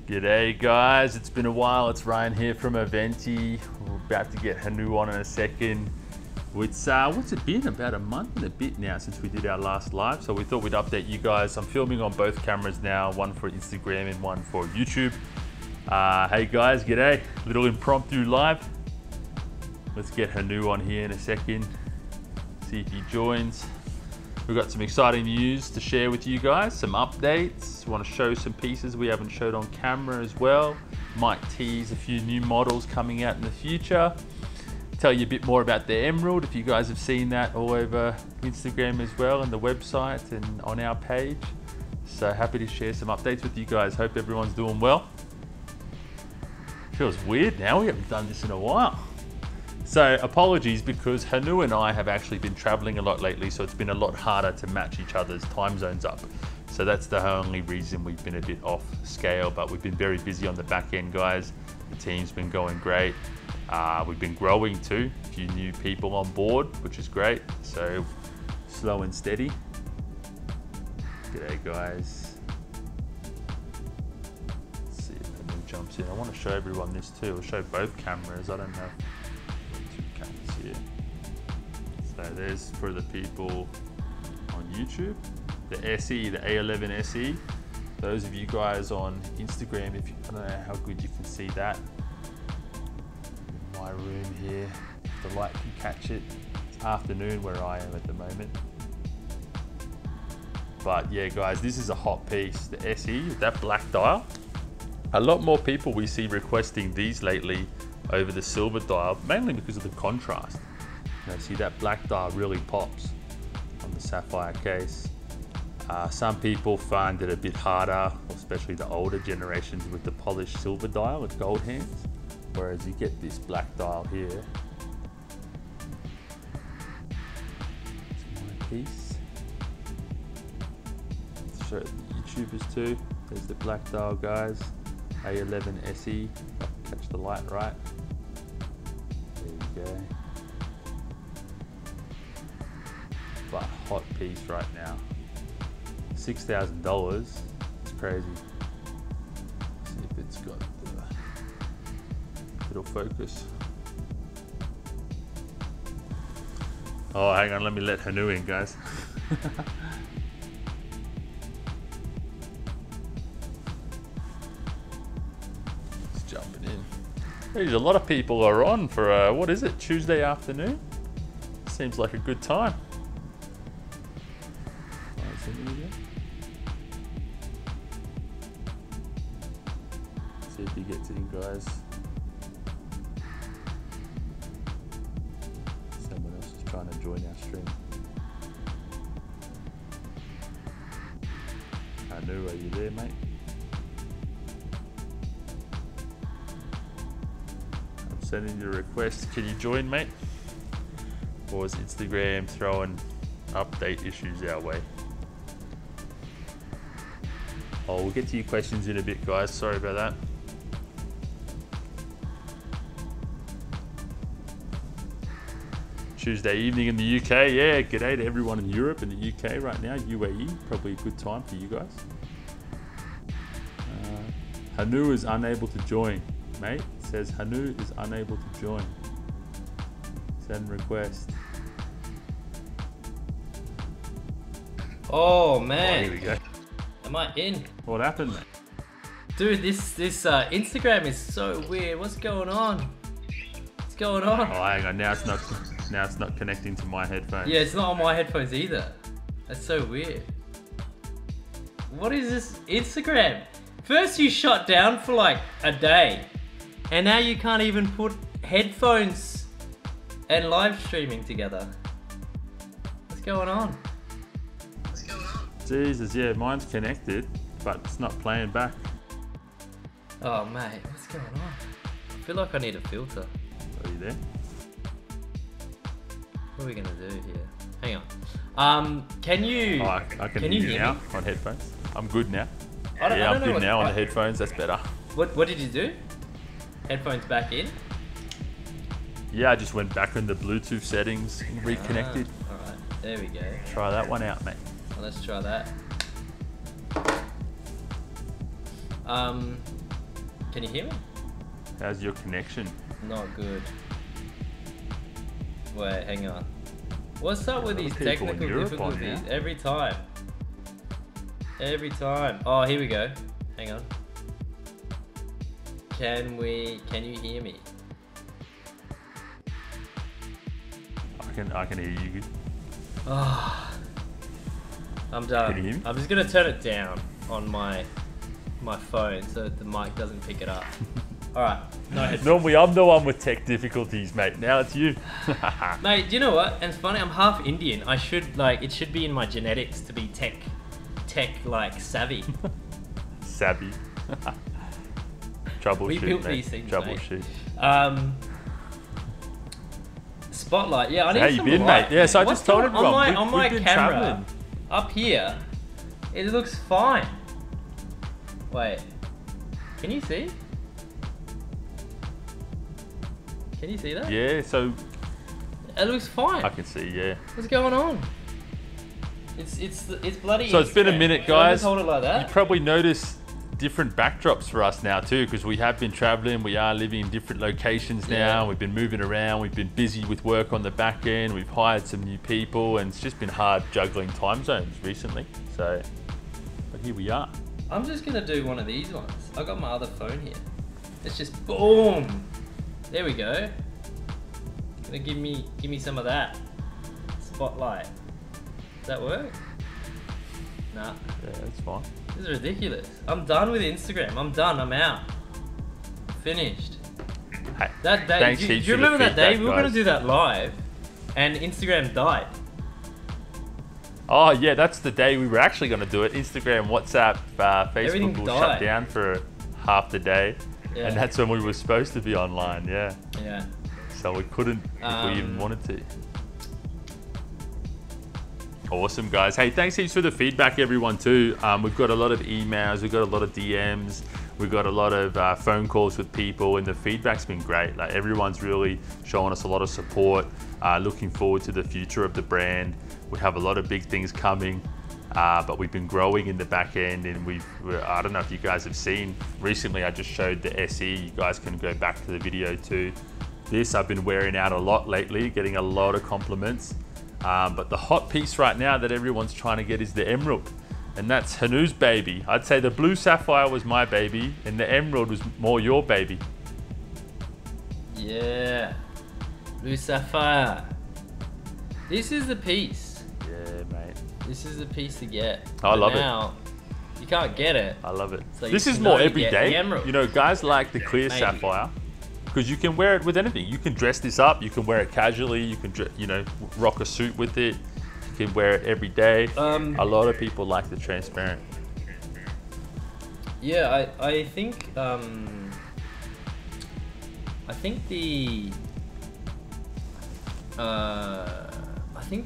G'day guys, it's been a while. It's Ryan here from Aventi. We're about to get Hanu on in a second. It's what's it been? About a month and a bit now since we did our last live. So we thought we'd update you guys. I'm filming on both cameras now, one for Instagram and one for YouTube. Hey guys, g'day. Little impromptu live. Let's get Hanu on here in a second. See if he joins. We've got some exciting news to share with you guys, some updates. We want to show some pieces we haven't showed on camera as well. Might tease a few new models coming out in the future. Tell you a bit more about the Emerald, if you guys have seen that all over Instagram as well, and the website and on our page. So happy to share some updates with you guys. Hope everyone's doing well. Feels weird now, we haven't done this in a while. So apologies, because Hanu and I have actually been traveling a lot lately, so it's been a lot harder to match each other's time zones up. So that's the only reason we've been a bit off scale, but we've been very busy on the back end, guys. The team's been going great. We've been growing too, a few new people on board, which is great. So slow and steady. G'day guys. Let's see if Hanu jumps in. I want to show everyone this too. We'll show both cameras. I don't know. Here. So there's for the people on YouTube, the SE, the A11 SE. Those of you guys on Instagram, I don't know how good you can see that. In my room here, if the light can catch it. It's afternoon where I am at the moment. But yeah guys, this is a hot piece, the SE with that black dial. A lot more people we see requesting these lately over the silver dial, mainly because of the contrast. You know, see that black dial really pops on the Sapphire case. Some people find it a bit harder, especially the older generations, with the polished silver dial with gold hands, whereas you get this black dial here. It's my piece. Let's show the YouTubers too. There's the black dial guys, A11 SE. If I can catch the light right. There we go. But hot piece right now. $6,000. It's crazy. Let's see if it's got the... It'll focus. Oh, hang on, let me let Hanu in, guys. Just jumping in. There's a lot of people are on for, what is it, Tuesday afternoon? Seems like a good time. See if he gets in, guys. Someone else is trying to join our stream. Hanu, are you there, mate? I'm sending you a request. Can you join, mate? Or is Instagram throwing update issues our way? Oh, we'll get to your questions in a bit, guys. Sorry about that. Tuesday evening in the UK. Yeah, g'day to everyone in Europe and the UK right now. UAE, probably a good time for you guys. Hanu is unable to join, mate. It says Hanu is unable to join. Send request. Oh man. Oh, here we go. Am I in? What happened, mate? Dude, this Instagram is so weird. What's going on? What's going on? Oh, hang on. Now it's not connecting to my headphones. Yeah, it's not on my headphones either. That's so weird. What is this Instagram? First you shut down for like a day, and now you can't even put headphones and live streaming together. What's going on? Jesus, yeah, mine's connected, but it's not playing back. Oh mate, what's going on? I feel like I need a filter. Are you there? What are we gonna do here? Hang on. Can you? Oh, I can hear you now on headphones. I'm good now. Yeah, I'm good now on the headphones. That's better. What did you do? Headphones back in? Yeah, I just went back in the Bluetooth settings and reconnected. Alright, there we go. Try that one out, mate. Well, let's try that. Can you hear me? How's your connection? Not good. Wait, hang on. What's up with these people in technical Europe difficulties every time? Every time. Oh, here we go. Hang on. Can you hear me? I can hear you good. Oh, I'm done. Can you hear me? I'm just gonna turn it down on my phone so that the mic doesn't pick it up. All right. No headphones. Normally I'm the one with tech difficulties, mate. Now it's you. Mate, do you know what? And it's funny, I'm half Indian. I should it should be in my genetics to be tech like savvy. Savvy. Troubleshoot, We built mate. these things, Troubleshoot. mate. Spotlight, yeah, I need How you some been, light, mate? Yeah, so I What's just told going everyone, on my we've been camera traveling. up here. It looks fine. Wait, can you see? Can you see that? Yeah, so It looks fine. I can see, yeah. What's going on? It's bloody. So it's been a Instagram. minute, Should I just guys. hold it like You that. probably noticed different backdrops for us now too, because we have been traveling. We are living in different locations now. Yeah. We've been moving around. We've been busy with work on the back end. We've hired some new people, and it's just been hard juggling time zones recently. So, but here we are. I'm just gonna do one of these ones. I got my other phone here. It's just boom. There we go. Gonna give me some of that spotlight. Does that work? Nah. Yeah, that's fine. This is ridiculous. I'm done with Instagram. I'm done. I'm out. Finished. Hey, That day. thanks Do heaps you for the remember that day? feedback, We were gonna guys. do that live, and Instagram died. Oh yeah, that's the day we were actually going to do it. Instagram, WhatsApp, Everything Facebook all died. shut down for half the day, Yeah. and that's when we were supposed to be online. Yeah, Yeah. so we couldn't if we even wanted to. Awesome, guys. Hey, thanks heaps for the feedback, everyone, too. We've got a lot of emails, we've got a lot of DMs, we've got a lot of phone calls with people, and the feedback's been great. Like, everyone's really showing us a lot of support, looking forward to the future of the brand. We have a lot of big things coming, but we've been growing in the back end, and I don't know if you guys have seen, recently I just showed the SE. You guys can go back to the video too. This I've been wearing out a lot lately, getting a lot of compliments. But the hot piece right now that everyone's trying to get is the emerald, and that's Hanu's baby. I'd say the blue sapphire was my baby, and the emerald was more your baby. Yeah. Blue sapphire. This is the piece. Yeah, mate. This is the piece to get. I love it. Now, you can't get it. I love it. So This you is can more only every get the day. emerald. You know, guys like the clear Maybe. sapphire because you can wear it with anything. You can dress this up. You can wear it casually. You can, rock a suit with it. You can wear it every day. A lot of people like the transparent. Yeah, I think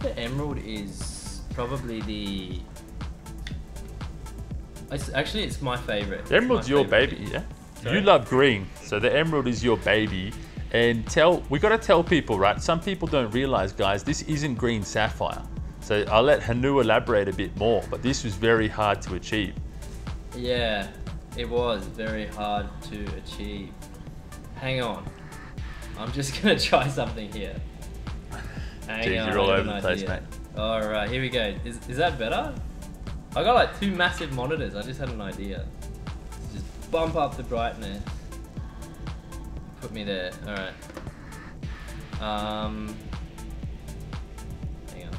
the emerald is probably the. It's my favorite. The emerald's your baby, yeah? Sorry? You love green, so the emerald is your baby. And we got to tell people, right? Some people don't realize, guys, this isn't green sapphire. So I'll let Hanu elaborate a bit more, but this was very hard to achieve. Yeah, it was very hard to achieve. Hang on, I'm just gonna try something here. Jeez, you're all over the place, mate. All right, here we go. Is that better? I got like 2 massive monitors. I just had an idea. Just bump up the brightness. Put me there. All right. Hang on.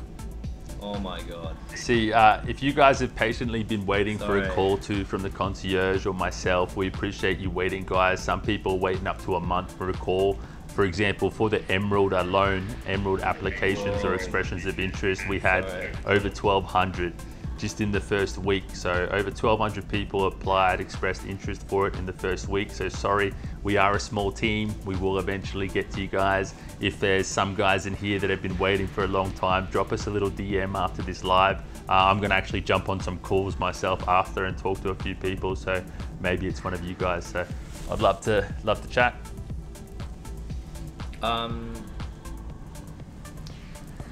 Oh my god. See, if you guys have patiently been waiting for a Sorry. call from the concierge or myself, we appreciate you waiting, guys. Some people waiting up to a month for a call. For example, for the emerald alone, emerald applications or expressions of interest, we had over 1,200 just in the first week. So over 1,200 people applied, expressed interest for it in the first week. So sorry, we are a small team. We will eventually get to you guys. If there's some guys in here that have been waiting for a long time, drop us a little DM after this live. I'm gonna actually jump on some calls myself after and talk to a few people. So maybe it's one of you guys. So I'd love to chat.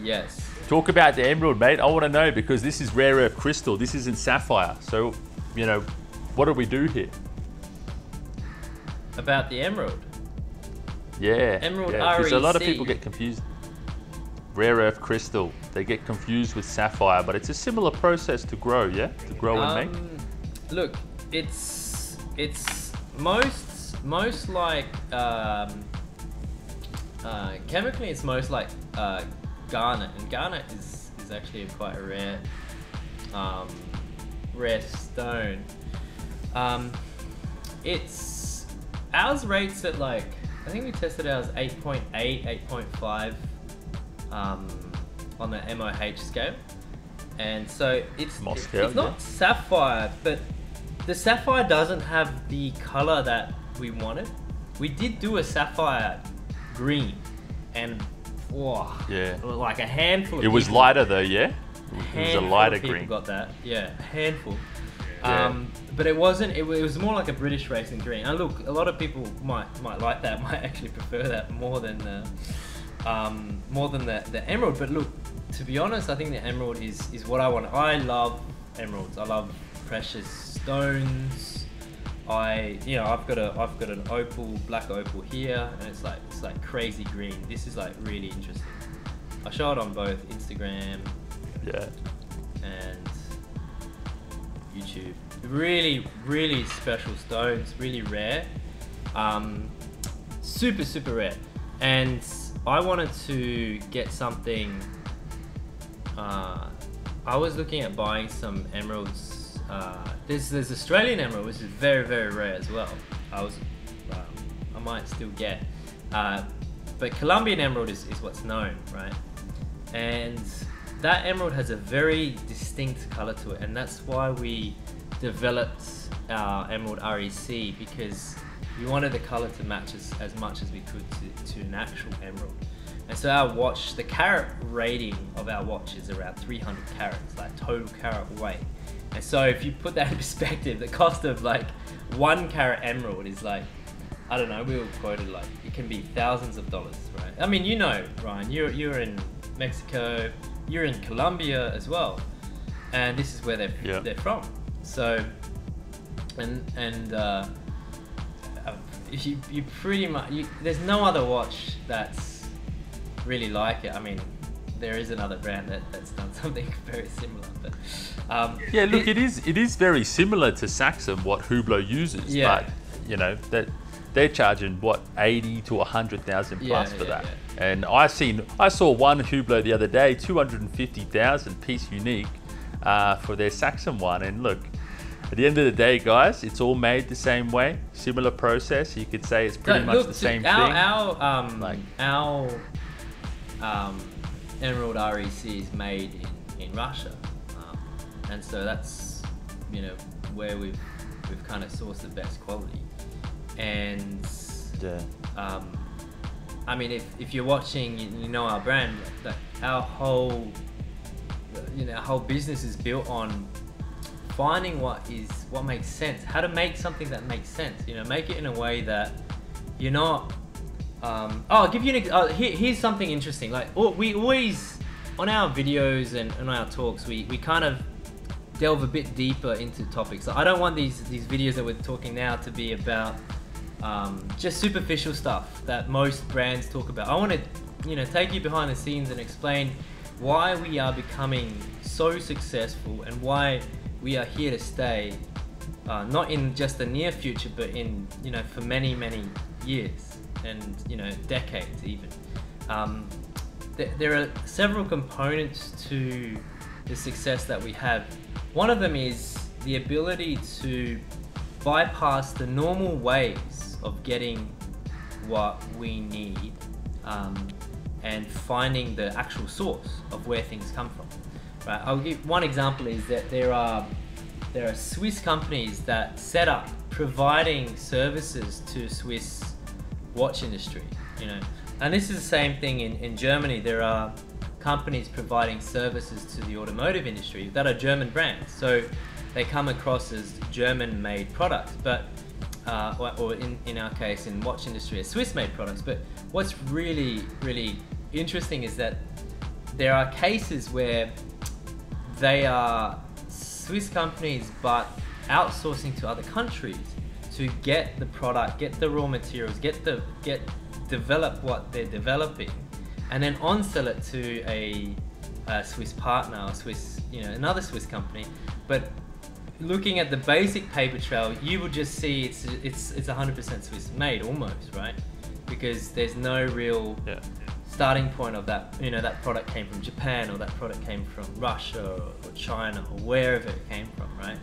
Yes. Talk about the emerald, mate. I want to know because this is rare earth crystal. This isn't sapphire. So, what do we do here? about the emerald. Yeah. Emerald Because a lot of REC. people get confused. Rare earth crystal. They get confused with sapphire, but it's a similar process to grow, yeah? To grow and make. Look, it's most like chemically, it's most like garnet, and garnet is actually quite a rare stone. It's ours rates at like, I think we tested ours 8.8, 8.5 on the MOH scale, and so it's not sapphire, but the sapphire doesn't have the color that we wanted. We did do a sapphire green, and like a handful of it was people, lighter though, yeah? It was a lighter of people green. got that, yeah, a handful. Yeah. But it wasn't. It was more like a British racing green. And look, a lot of people might like that. Might actually prefer that more than the emerald. But look, to be honest, I think the emerald is what I want. I love emeralds. I love precious stones. I've got an black opal here, and it's like crazy green. This is like really interesting. I show it on both Instagram, and YouTube. Really, really special stones, really rare, super rare. And I wanted to get something. I was looking at buying some emeralds. There's Australian emerald, which is very, very rare as well. I might still get, but Colombian emerald is what's known, right? And that emerald has a very distinct color to it, and that's why we developed our Emerald REC, because we wanted the color to match as much as we could to an actual emerald. And so our watch, the carat rating of our watch is around 300 carats, like total carat weight. And so if you put that in perspective, the cost of like 1 carat emerald is like, I don't know, we were quoted like, it can be thousands of dollars, right? I mean, you know, Ryan, you're in Mexico, you're in Colombia as well, and this is where they're from. So, you pretty much, there's no other watch that's really like it. I mean, there is another brand that's done something very similar, but yeah, look, it is very similar to Saxum, what Hublot uses, but you know that they're charging what 80 to 100,000 plus for that. And I saw one Hublot the other day, 250,000 piece unique for their Saxum one. And look, at the end of the day, guys, it's all made the same way, similar process. You could say it's pretty much the same thing. Our Emerald REC is made in Russia, and so that's, you know, where we've kind of sourced the best quality. And I mean, if you're watching, you know our brand, our whole business is built on finding what makes sense, how to make something that makes sense. You know, make it in a way that you're not. I'll give you here's something interesting. Like, we always on our videos and on our talks, we kind of delve a bit deeper into topics. So I don't want these videos that we're talking now to be about just superficial stuff that most brands talk about. I want to, you know, take you behind the scenes and explain why we are becoming so successful and why we are here to stay, not in just the near future, but in, you know, for many years and, you know, decades even. There are several components to the success that we have. One of them is the ability to bypass the normal ways of getting what we need, and finding the actual source of where things come from. Right? I'll give one example is that there are Swiss companies that set up providing services to Swiss watch industry, you know, and this is the same thing in Germany. There are companies providing services to the automotive industry that are German brands, so they come across as German-made products, but or in our case in watch industry, as Swiss-made products. But what's really interesting is that there are cases where they are Swiss companies but outsourcing to other countries to get the product, get the raw materials, develop what they're developing, and then on-sell it to a Swiss partner or Swiss, another Swiss company. But looking at the basic paper trail, you would just see it's 100% Swiss made almost, right? Because there's no real starting point of that. That product came from Japan, or that product came from Russia or China, or wherever it came from, right?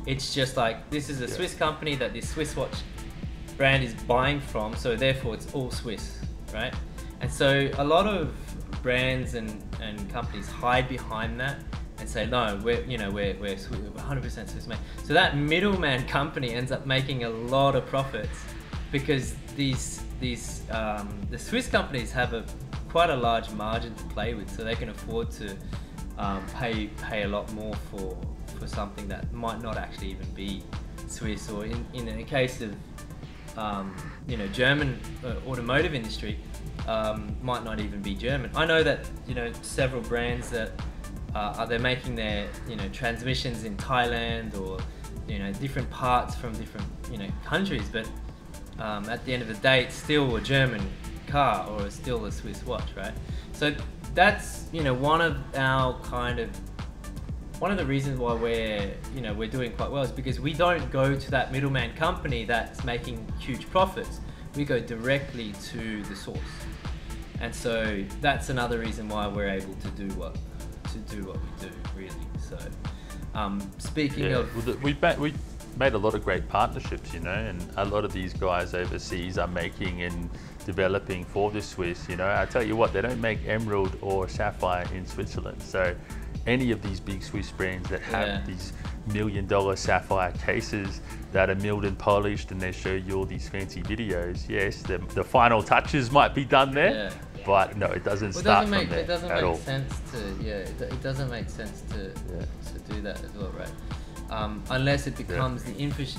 It's just like, this is a Swiss company that this Swiss watch brand is buying from, so therefore it's all Swiss, right? And so a lot of brands and companies hide behind that and say, no, we're 100% Swiss made. So that middleman company ends up making a lot of profits, because the Swiss companies have quite a large margin to play with, so they can afford to pay a lot more for something that might not actually even be Swiss, or in the case of German automotive industry, might not even be German. I know that several brands that they're making their transmissions in Thailand, or different parts from different countries, but at the end of the day, it's still a German car, or it's still a Swiss watch, right? So that's one of the reasons why we're doing quite well is because we don't go to that middleman company that's making huge profits. We go directly to the source, and so that's another reason why we're able to do what we do, really. So speaking of, we made a lot of great partnerships, and a lot of these guys overseas are making and developing for the Swiss. I tell you what, they don't make emerald or sapphire in Switzerland. So any of these big Swiss brands that have these $1 million sapphire cases that are milled and polished, and they show you all these fancy videos, yes, the final touches might be done there, but no, it doesn't start from there. It doesn't at make all. sense to, it doesn't make sense to do that as well, right? Unless it becomes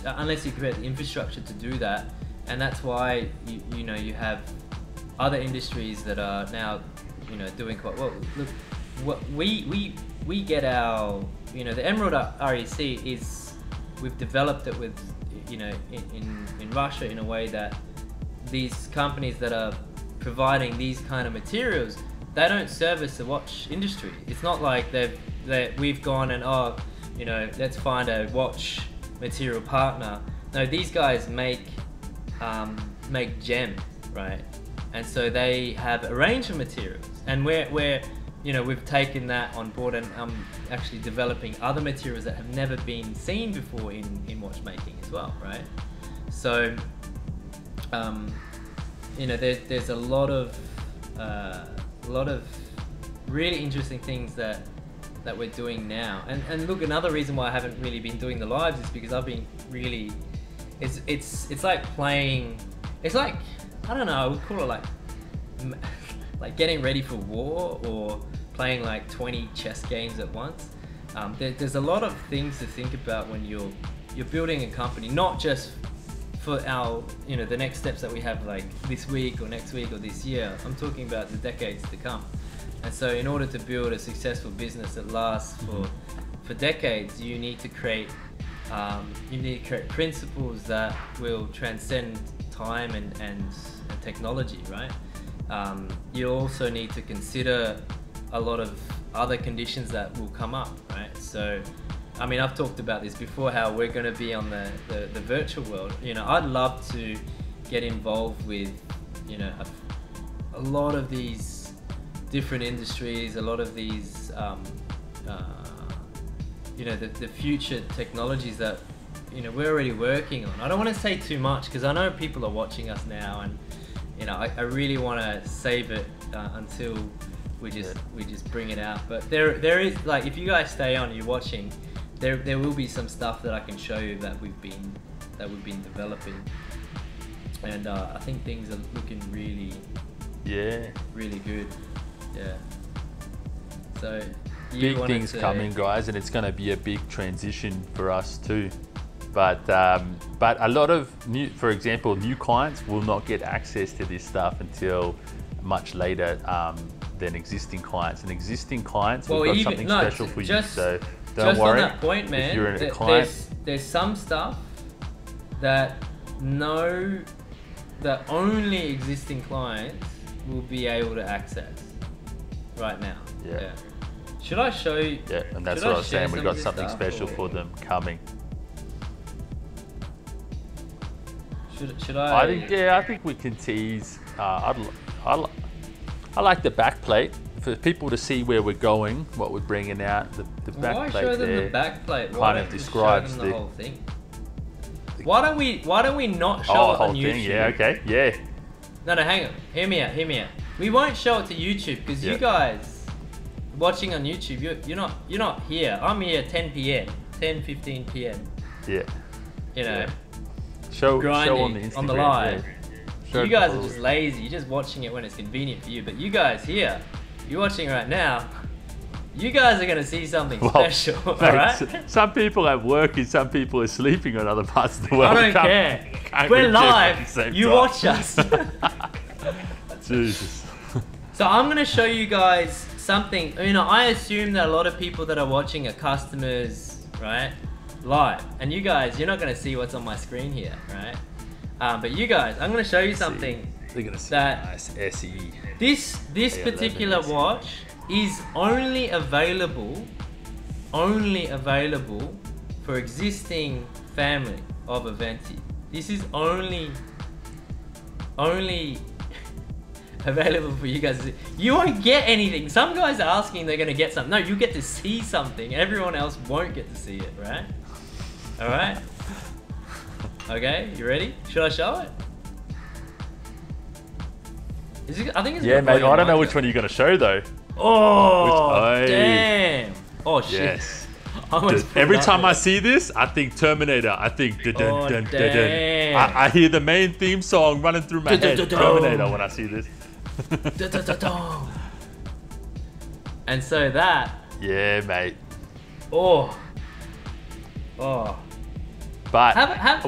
unless you create the infrastructure to do that, and that's why you have other industries that are now doing quite well. Look, what we get our the Emerald REC is, we've developed it with in Russia in a way that these companies that are providing these kind of materials, they don't service the watch industry. It's not like we've gone and let's find a watch material partner. No, these guys make gems, right? And so they have a range of materials, and we've taken that on board, and actually developing other materials that have never been seen before in watchmaking as well, right? So there's a lot of really interesting things that we're doing now. And look, another reason why I haven't really been doing the lives is because I've been really, it's like playing, it's like, I don't know, I would call it like getting ready for war, or playing like 20 chess games at once. There's a lot of things to think about when you're building a company, not just for our the next steps that we have, like this week or next week or this year. I'm talking about the decades to come. And so in order to build a successful business that lasts for decades, you need to create principles that will transcend time and technology, right? You also need to consider a lot of other conditions that will come up, right? So, I mean, I've talked about this before, how we're going to be on the virtual world. I'd love to get involved with, a lot of these different industries, a lot of these, the future technologies that, we're already working on. I don't want to say too much, because I know people are watching us now, and I really want to save it until we just bring it out. But there is, like, if you guys stay on, you're watching, there will be some stuff that I can show you that we've been developing, and I think things are looking really good. Yeah. So big things coming, guys, and it's going to be a big transition for us too. But a lot of for example, new clients will not get access to this stuff until much later than existing clients. And existing clients, we've got something special for you. So don't worry. On that point, man, if you're a client, there's some stuff that that only existing clients will be able to access right now. Yeah. Should I show you? Yeah, and that's what I was saying. We got something special for them coming. Should I? I think we can tease. I like the back plate for people to see where we're going, what we're bringing out. The back Why plate show them there the back plate? kind of describes the whole thing. Why don't we not show it whole on YouTube? thing. Yeah, okay, yeah. No, hang on. Hear me out. We won't show it to YouTube because you guys watching on YouTube, you're not here. I'm here 10 p.m., 10:15 p.m. Yeah. You know. Yeah. Show on the Instagram. On the live. Yeah. You guys are just lazy. You're just watching it when it's convenient for you. But you guys here, you're watching right now. You guys are gonna see something special, Mate, alright? Some people have work and some people are sleeping on other parts of the world. I don't care. We're live. You watch us. Jesus. So I'm gonna show you guys something. You know, I assume that a lot of people that are watching are customers, right? Live. And you guys, you're not gonna see what's on my screen here, right? But you guys, I'm gonna show you something. They're gonna see that nice SE. This particular watch is only available for existing family of Aventi. This is only available for you guys. You won't get anything. Some guys are asking they're gonna get something. No, you get to see something. Everyone else won't get to see it, right? All right. Okay, you ready? Should I show it? I think it's yeah, mate. I don't know which one you're gonna show though. Oh, damn. Oh, shit. Yes. Every time I see this, I think Terminator. I think dun, dun, dun, dun, dun. I hear the main theme song running through my head. Terminator when I see this. And so that. Yeah, mate. Oh. But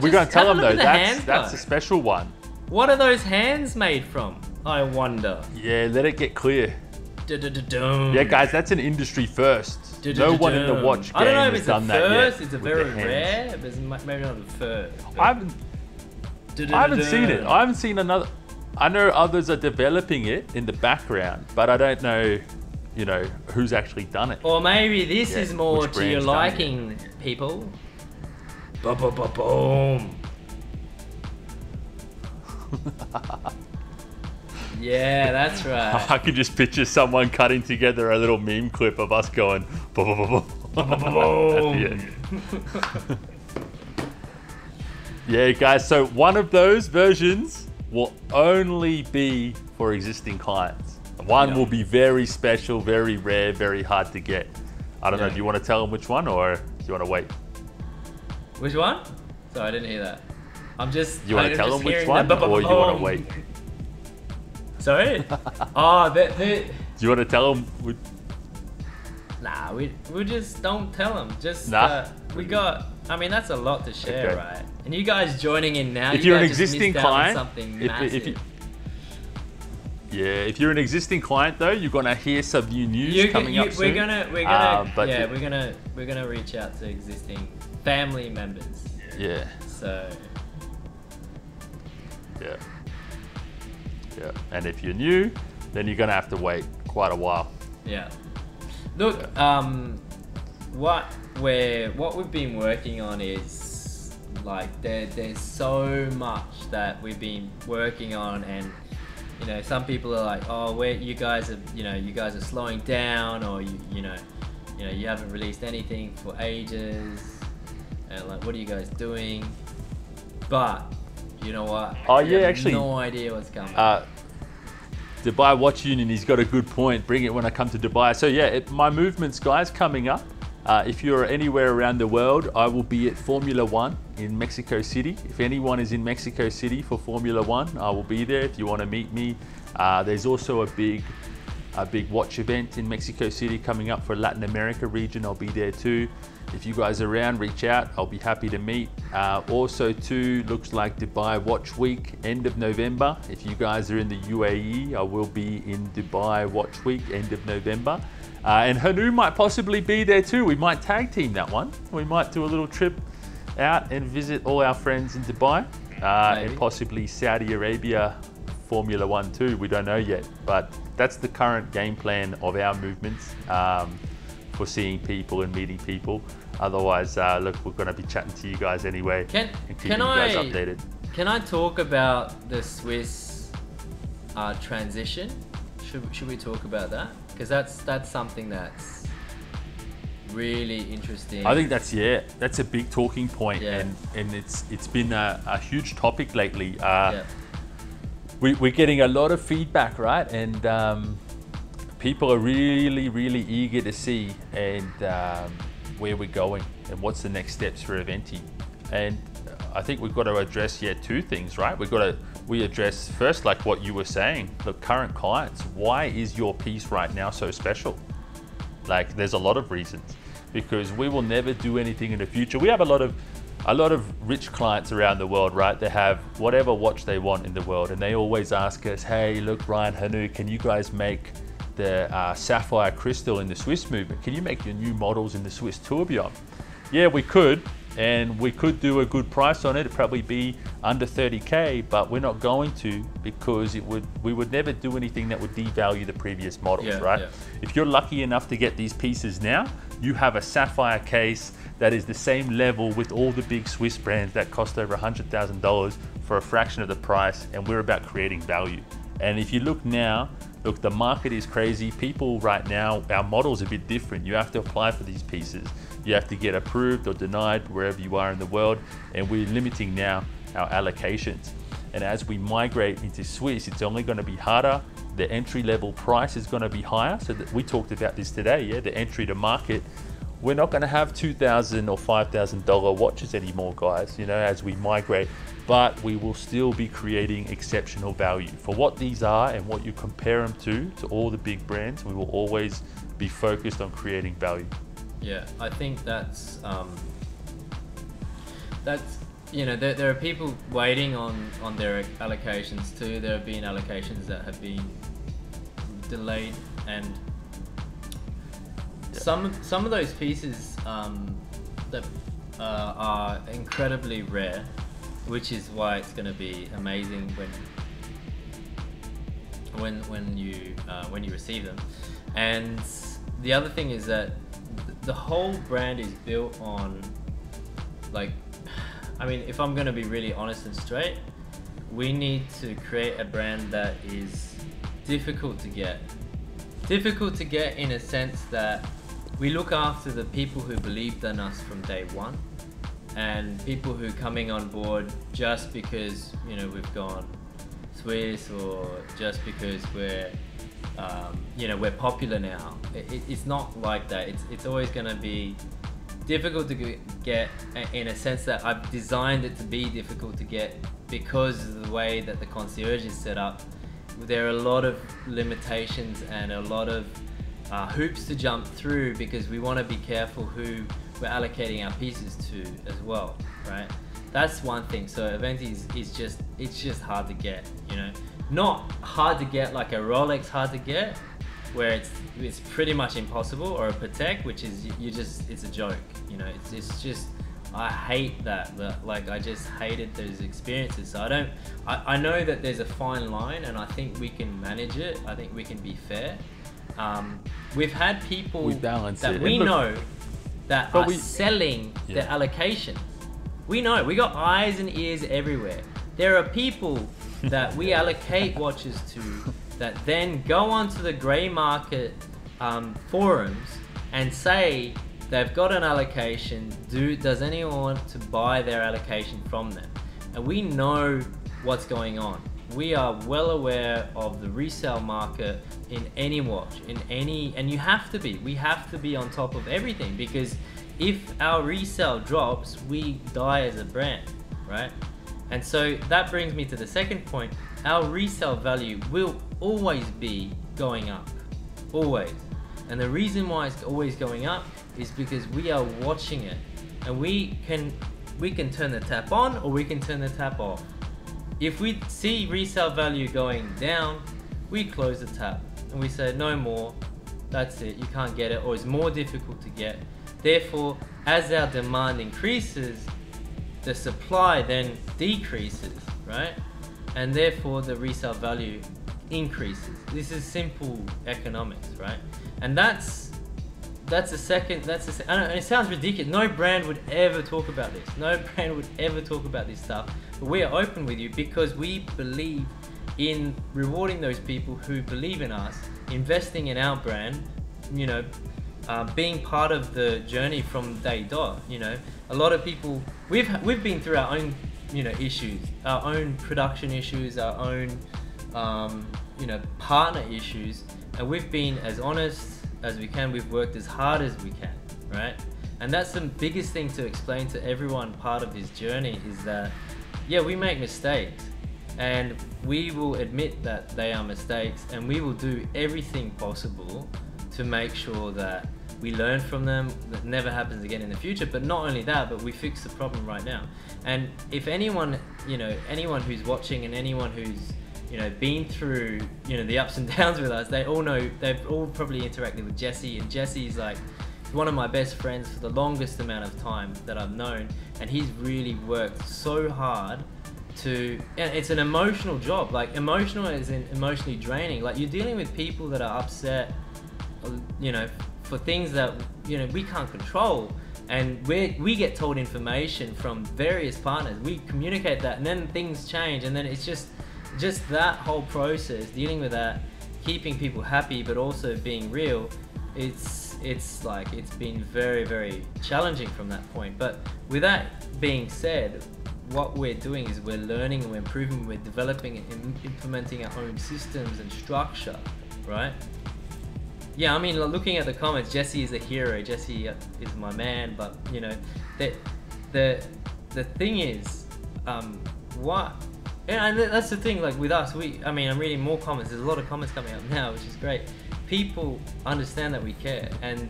we're going to tell them though, that's a special one. What are those hands made from? I wonder. Yeah, let it get clear. Yeah, guys, that's an industry first. No one in the watch game has done that yet. It's a very rare, but it's maybe not the first. I haven't seen it. I haven't seen another. I know others are developing it in the background, but I don't know, you know, who's actually done it. Or maybe this is more to your liking, people. Boom. Yeah, that's right. I could just picture someone cutting together a little meme clip of us going boom. At the end. Yeah, guys, so one of those versions will only be for existing clients. One will be very special, very rare, very hard to get. I don't know, do you want to tell them which one or do you want to wait? Which one? Sorry, I didn't hear that. I'm just. Do you want to tell them which one or do you want to wait? Sorry? Do you want to tell them? Nah, we just don't tell them. Just we got. I mean, that's a lot to share, right? And you guys joining in now. If you're an existing client, if you're an existing client though, you're gonna hear some new news coming up soon. We're gonna reach out to existing family members. Yeah. So. Yeah. And if you're new, then you're gonna have to wait quite a while. Yeah. Look, what we've been working on is like there's so much that we've been working on, and you know, some people are like, oh, you guys are slowing down, or you haven't released anything for ages, and like, what are you guys doing? But you know what? Oh yeah, actually, no idea what's coming. Dubai Watch Union, he's got a good point. Bring it when I come to Dubai. So yeah, my movements, guys, coming up. If you're anywhere around the world, I will be at Formula One in Mexico City. If anyone is in Mexico City for Formula One, I will be there if you want to meet me. There's also a big watch event in Mexico City coming up for Latin America region. I'll be there too. If you guys are around, reach out. I'll be happy to meet. Also too, looks like Dubai Watch Week, end of November. If you guys are in the UAE, I will be in Dubai Watch Week, end of November. And Hanu might possibly be there too. We might tag team that one. We might do a little trip out and visit all our friends in Dubai. and possibly Saudi Arabia Formula 1 too. We don't know yet, but that's the current game plan of our movements for seeing people and meeting people. Otherwise, look, we're going to be chatting to you guys anyway and keeping you guys updated. Can I talk about the Swiss transition? Should we talk about that? Because that's something that's really interesting. I think that's a big talking point, and it's been a huge topic lately. We're getting a lot of feedback, right? And people are really eager to see where we're going and what's the next steps for Aventi. And I think we've got to address two things, right? We address first, like what you were saying, the current clients. Why is your piece right now so special? Like, there's a lot of reasons, because we will never do anything in the future. We have a lot of rich clients around the world, right? They have whatever watch they want in the world, and they always ask us, hey, look, Ryan, Hanu, can you guys make the Sapphire Crystal in the Swiss movement? Can you make your new models in the Swiss tourbillon? Yeah, we could, and we could do a good price on it. It'd probably be under 30K, but we're not going to, because we would never do anything that would devalue the previous models, right? Yeah. If you're lucky enough to get these pieces now, you have a Sapphire case that is the same level with all the big Swiss brands that cost over $100,000 for a fraction of the price, and we're about creating value. And if you look now, look, the market is crazy. People right now, our model's a bit different. You have to apply for these pieces. You have to get approved or denied wherever you are in the world, and we're limiting now our allocations. And as we migrate into Swiss, it's only going to be harder. The entry level price is going to be higher. So that we talked about this today, the entry to market. We're not going to have $2,000 or $5,000 watches anymore, guys, as we migrate, but we will still be creating exceptional value. For what these are and what you compare them to all the big brands, we will always be focused on creating value. Yeah, I think that's there are people waiting on their allocations too. There have been allocations that have been delayed, and some of those pieces that are incredibly rare, which is why it's going to be amazing when you receive them. And the other thing is that the whole brand is built on, if I'm going to be really honest and straight, we need to create a brand that is difficult to get. Difficult to get in a sense that we look after the people who believed in us from day one, and people who are coming on board just because we've gone Swiss, or just because we're popular now. It's not like that. It's always going to be difficult to get, in a sense that I've designed it to be difficult to get because of the way that the concierge is set up. There are a lot of limitations and a lot of hoops to jump through, because we want to be careful who we're allocating our pieces to as well, right? That's one thing. So Aventi it's just hard to get, not hard to get like a Rolex hard to get, where it's pretty much impossible, or a Patek, which is it's a joke, it's just, I hate that, I just hated those experiences. So I know that there's a fine line, and I think we can manage it. I think we can be fair. We've had people that we know that are selling their allocation. We know, we got eyes and ears everywhere. There are people that we allocate watches to that then go onto the grey market forums and say they've got an allocation. Does anyone want to buy their allocation from them? And we know what's going on. We are well aware of the resale market in any watch, and you have to be. We have to be on top of everything, because if our resale drops, we die as a brand, right? And so that brings me to the second point. Our resale value will always be going up, always. And the reason why it's always going up is because we are watching it, and we can turn the tap on, or we can turn the tap off. If we see resale value going down, we close the tap and we say no more, that's it, you can't get it, or it's more difficult to get. Therefore, as our demand increases, the supply then decreases, right? And therefore the resale value increases. This is simple economics, right? And that's the second, I know, and it sounds ridiculous. No brand would ever talk about this. No brand would ever talk about this stuff. But we are open with you because we believe in rewarding those people who believe in us, investing in our brand, you know, being part of the journey from day dot. You know, a lot of people, we've been through our own, you know, issues, our own production issues, our own, you know, partner issues, and we've been as honest as we can. We've worked as hard as we can, right? And that's the biggest thing to explain to everyone part of this journey is that, yeah, we make mistakes, and we will admit that they are mistakes, and we will do everything possible to make sure that we learn from them, that never happens again in the future. But not only that, but we fix the problem right now. And if anyone, you know, anyone who's watching and anyone who's, you know, been through, you know, the ups and downs with us, they all know, they've all probably interacted with Jesse, and Jesse's like one of my best friends for the longest amount of time that I've known, and he's really worked so hard to, and it's an emotional job, like emotional as in emotionally draining. Like you're dealing with people that are upset, you know, for things that, you know, we can't control, and we get told information from various partners, we communicate that, and then things change, and then it's just that whole process, dealing with that, keeping people happy but also being real, it's like, it's been very, very challenging from that point. But with that being said, what we're doing is we're learning and we're improving, we're developing and implementing our own systems and structure, right? Yeah, I mean, looking at the comments, Jesse is a hero, Jesse is my man, but you know, the thing is, what, and that's the thing, like with us, I mean, I'm reading more comments, there's a lot of comments coming up now, which is great. People understand that we care, and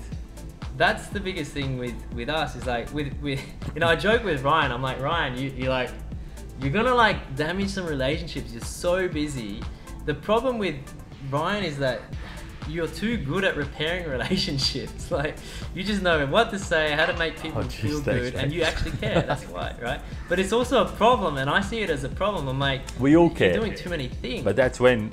that's the biggest thing with us, is like, with you know, I joke with Ryan, I'm like, Ryan, you're gonna like damage some relationships, you're so busy. The problem with Ryan is that you're too good at repairing relationships. Like, you just know what to say, how to make people feel good, and you actually care. That's why, right? But it's also a problem, and I see it as a problem. I'm like, we all care. You're doing too many things. But that's when,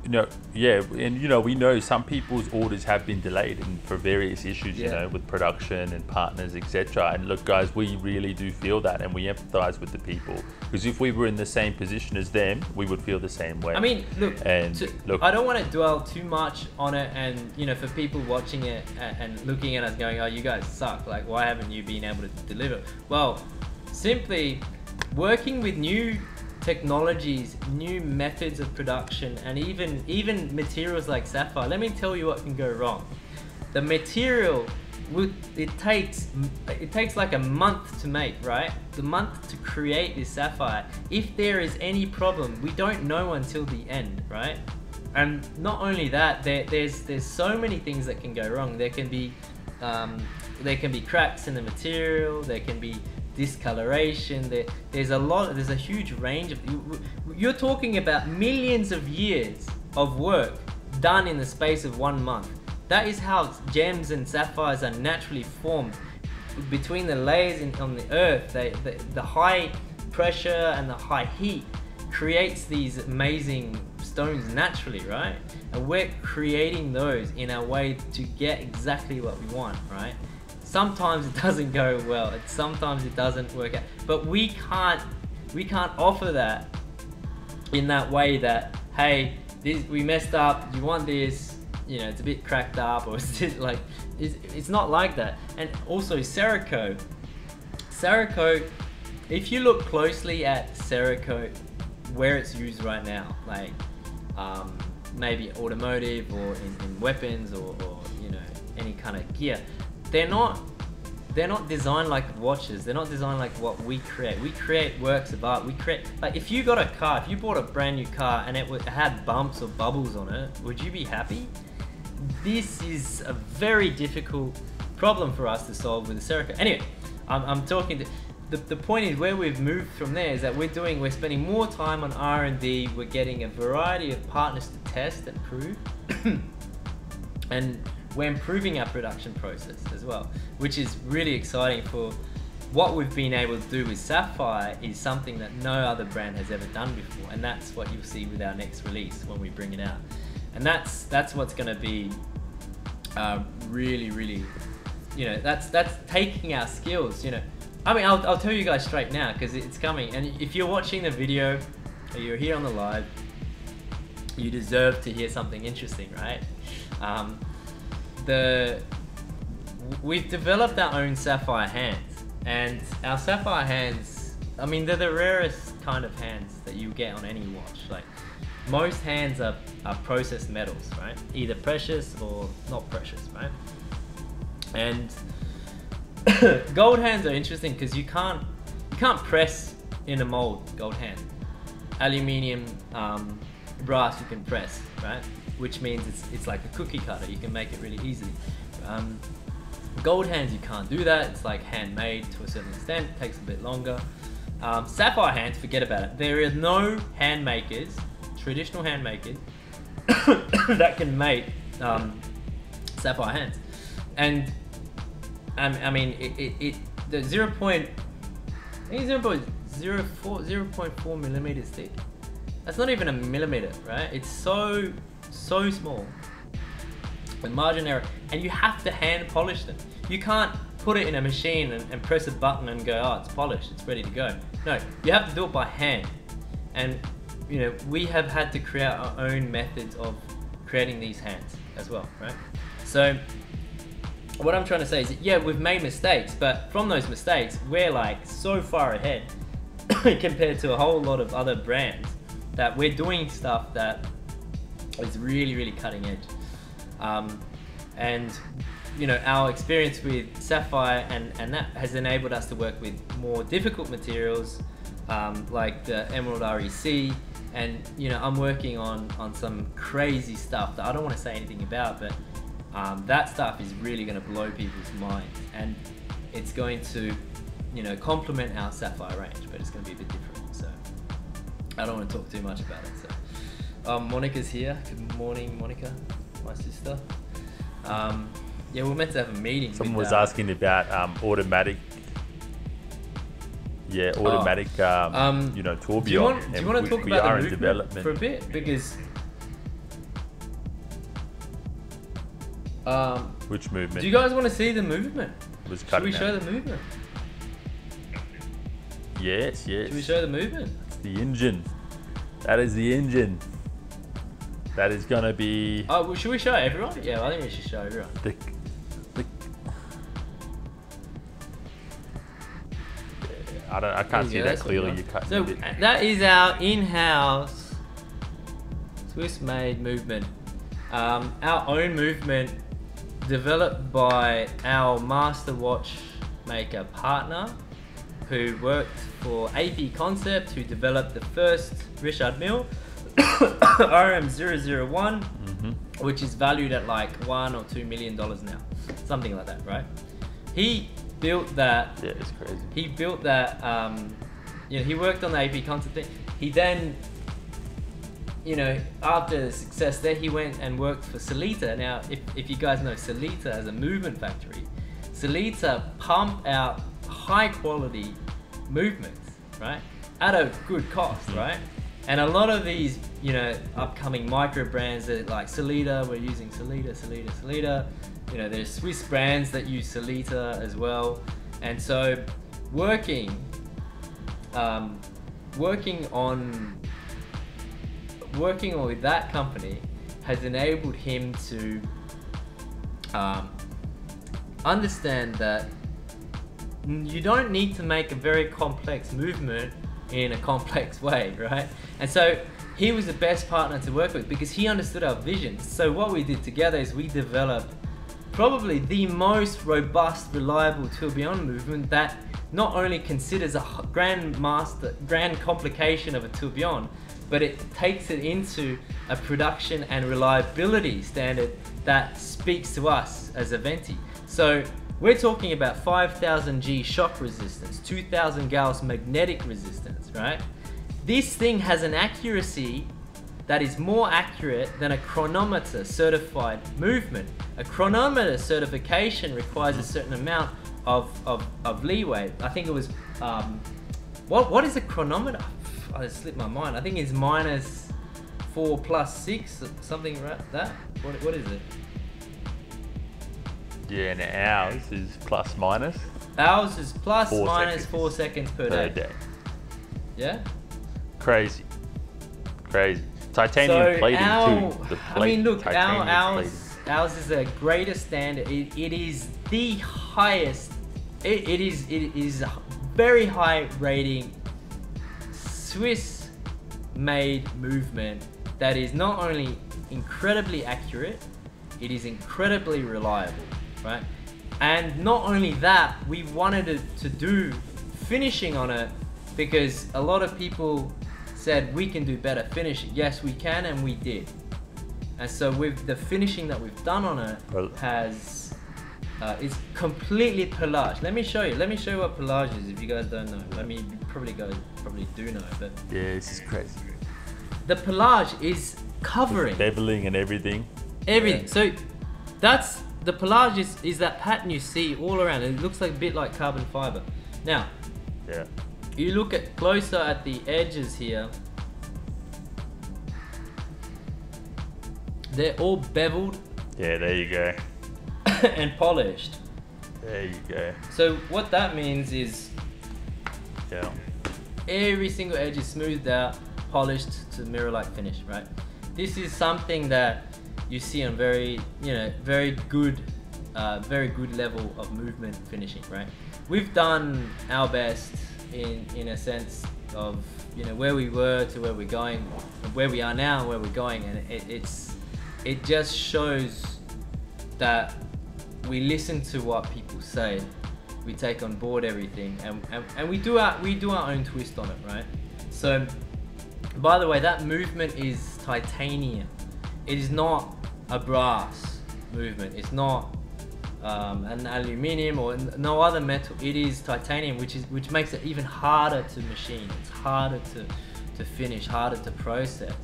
you know, yeah, and you know, we know some people's orders have been delayed and for various issues, you know, with production and partners, etc. And look, guys, we really do feel that, and we empathize with the people, because if we were in the same position as them, we would feel the same way. I mean, look, look, I don't want to dwell too much on it, and you know, for people watching it and looking at us going, oh, you guys suck, like why haven't you been able to deliver? Well, simply working with new technologies, new methods of production, and even materials like sapphire. Let me tell you what can go wrong. The material it takes like a month to make, right? The month to create this sapphire. If there is any problem, we don't know until the end, right? And not only that, there's so many things that can go wrong. There can be cracks in the material, there can be discoloration, there's a huge range of, you're talking about millions of years of work done in the space of 1 month. That is how gems and sapphires are naturally formed between the layers on the earth. The high pressure and the high heat creates these amazing stones naturally, right? And we're creating those in a way to get exactly what we want, right? Sometimes it doesn't go well, and sometimes it doesn't work out, but we can't offer that in that way that, hey, we messed up, you want this, you know, it's a bit cracked up, or it's not like that. And also Cerakote, if you look closely at Cerakote, where it's used right now, like maybe automotive or in weapons or you know, any kind of gear, they're not designed like watches. They're not designed like what we create. We create works of art. We create, like, if you got a car, if you bought a brand new car and it had bumps or bubbles on it, would you be happy? This is a very difficult problem for us to solve with the Cerakote. Anyway, I'm talking to, the point is, where we've moved from there is that we're spending more time on R&D. We're getting a variety of partners to test and prove, and we're improving our production process as well, which is really exciting for what we've been able to do with Sapphire is something that no other brand has ever done before, and that's what you'll see with our next release when we bring it out. And that's what's going to be really, really, you know, that's taking our skills, you know. I mean, I'll tell you guys straight now, because it's coming, and if you're watching the video or you're here on the live, you deserve to hear something interesting, right? We've developed our own Sapphire hands, and our Sapphire hands, I mean, they're the rarest kind of hands that you get on any watch. Like, most hands are processed metals, right? Either precious or not precious, right? And gold hands are interesting because you can't press in a mold gold hand. Aluminium, brass you can press, right? Which means it's like a cookie cutter. You can make it really easily. Gold hands, you can't do that. It's like handmade to a certain extent. It takes a bit longer. Sapphire hands, forget about it. There are no hand makers, traditional hand makers, that can make sapphire hands. And I mean, the 0.04 millimeters thick. That's not even a millimeter, right? It's so small. With margin error, and you have to hand polish them. You can't put it in a machine and press a button and go, oh, it's polished, it's ready to go. No, you have to do it by hand. And you know, we have had to create our own methods of creating these hands as well, right? So what I'm trying to say is that, yeah, we've made mistakes, but from those mistakes, we're like so far ahead compared to a whole lot of other brands, that we're doing stuff that is really, really cutting edge. And you know, our experience with Sapphire and that has enabled us to work with more difficult materials, like the Emerald REC, and you know, I'm working on some crazy stuff that I don't want to say anything about, but that stuff is really going to blow people's minds, and it's going to, you know, complement our Sapphire range, but it's going to be a bit different. So I don't want to talk too much about it. So Monica's here. Good morning, Monica, my sister. Yeah, we're meant to have a meeting. Someone was asking about automatic. Yeah, automatic. You know, tourbillon. Do you want to talk about the movement for a bit? Because which movement? Do you guys want to see the movement? Should we show the movement? Yes. Should we show the movement? It's the engine. That is the engine. That is gonna be. Oh, well, should we show everyone? Yeah, I think we should show everyone. I can't see that clearly. You cut. So that is our in-house Swiss-made movement. Our own movement, developed by our master watchmaker partner, who worked for AP Concept, who developed the first Richard Mille RM001, which is valued at like $1 or $2 million now, something like that, right? He built that. Yeah, it's crazy. He built that. You know, he worked on the AP Concept thing. He then, you know, after the success there, he went and worked for Sellita. Now, if you guys know Sellita as a movement factory, Sellita pump out high quality movements, right, at a good cost, right? And a lot of these, you know, upcoming micro brands that like Sellita, we're using Sellita. You know, there's Swiss brands that use Sellita as well. And so working with that company has enabled him to understand that you don't need to make a very complex movement in a complex way, right? And so he was the best partner to work with because he understood our vision. So what we did together is we developed probably the most robust, reliable tourbillon movement that not only considers a grand complication of a tourbillon, but it takes it into a production and reliability standard that speaks to us as Aventi. So we're talking about 5,000 G shock resistance, 2,000 Gauss magnetic resistance, right? This thing has an accuracy that is more accurate than a chronometer certified movement. A chronometer certification requires a certain amount of leeway. I think it was what is a chronometer? I slipped my mind. I think it's -4 + 6, something like that. What is it? Yeah, and ours is ±. Ours is plus 4 minus seconds 4 seconds per per day. day. Yeah. Crazy. Titanium plating too. The I mean, look, titanium ours is a greater standard. It is the highest. It is a very high rating Swiss made movement that is not only incredibly accurate, it is incredibly reliable, right? And not only that, we wanted to do finishing on it because a lot of people said we can do better finishing. Yes, we can, and we did. And so with the finishing that we've done on it has it's completely pelage. Let me show you what pelage is if you guys don't know. I mean, you probably do know, but yeah, this is crazy. The pelage is covering beveling and everything. Yeah. So that's the pelage is that pattern you see all around. It looks like a bit like carbon fiber. Now, yeah, you look at closer at the edges here. They're all beveled. Yeah, there you go. And polished. There you go. So what that means is, yeah, every single edge is smoothed out, polished to mirror-like finish, right? This is something that you see on very good level of movement finishing, right? We've done our best in a sense of where we were to where we're going, where we are now and where we're going, and it just shows that we listen to what people say, we take on board everything, and we do our own twist on it, right? So, by the way, that movement is titanium. It is not a brass movement. It's not an aluminium or no other metal. It is titanium, which makes it even harder to machine. It's harder to finish, harder to process,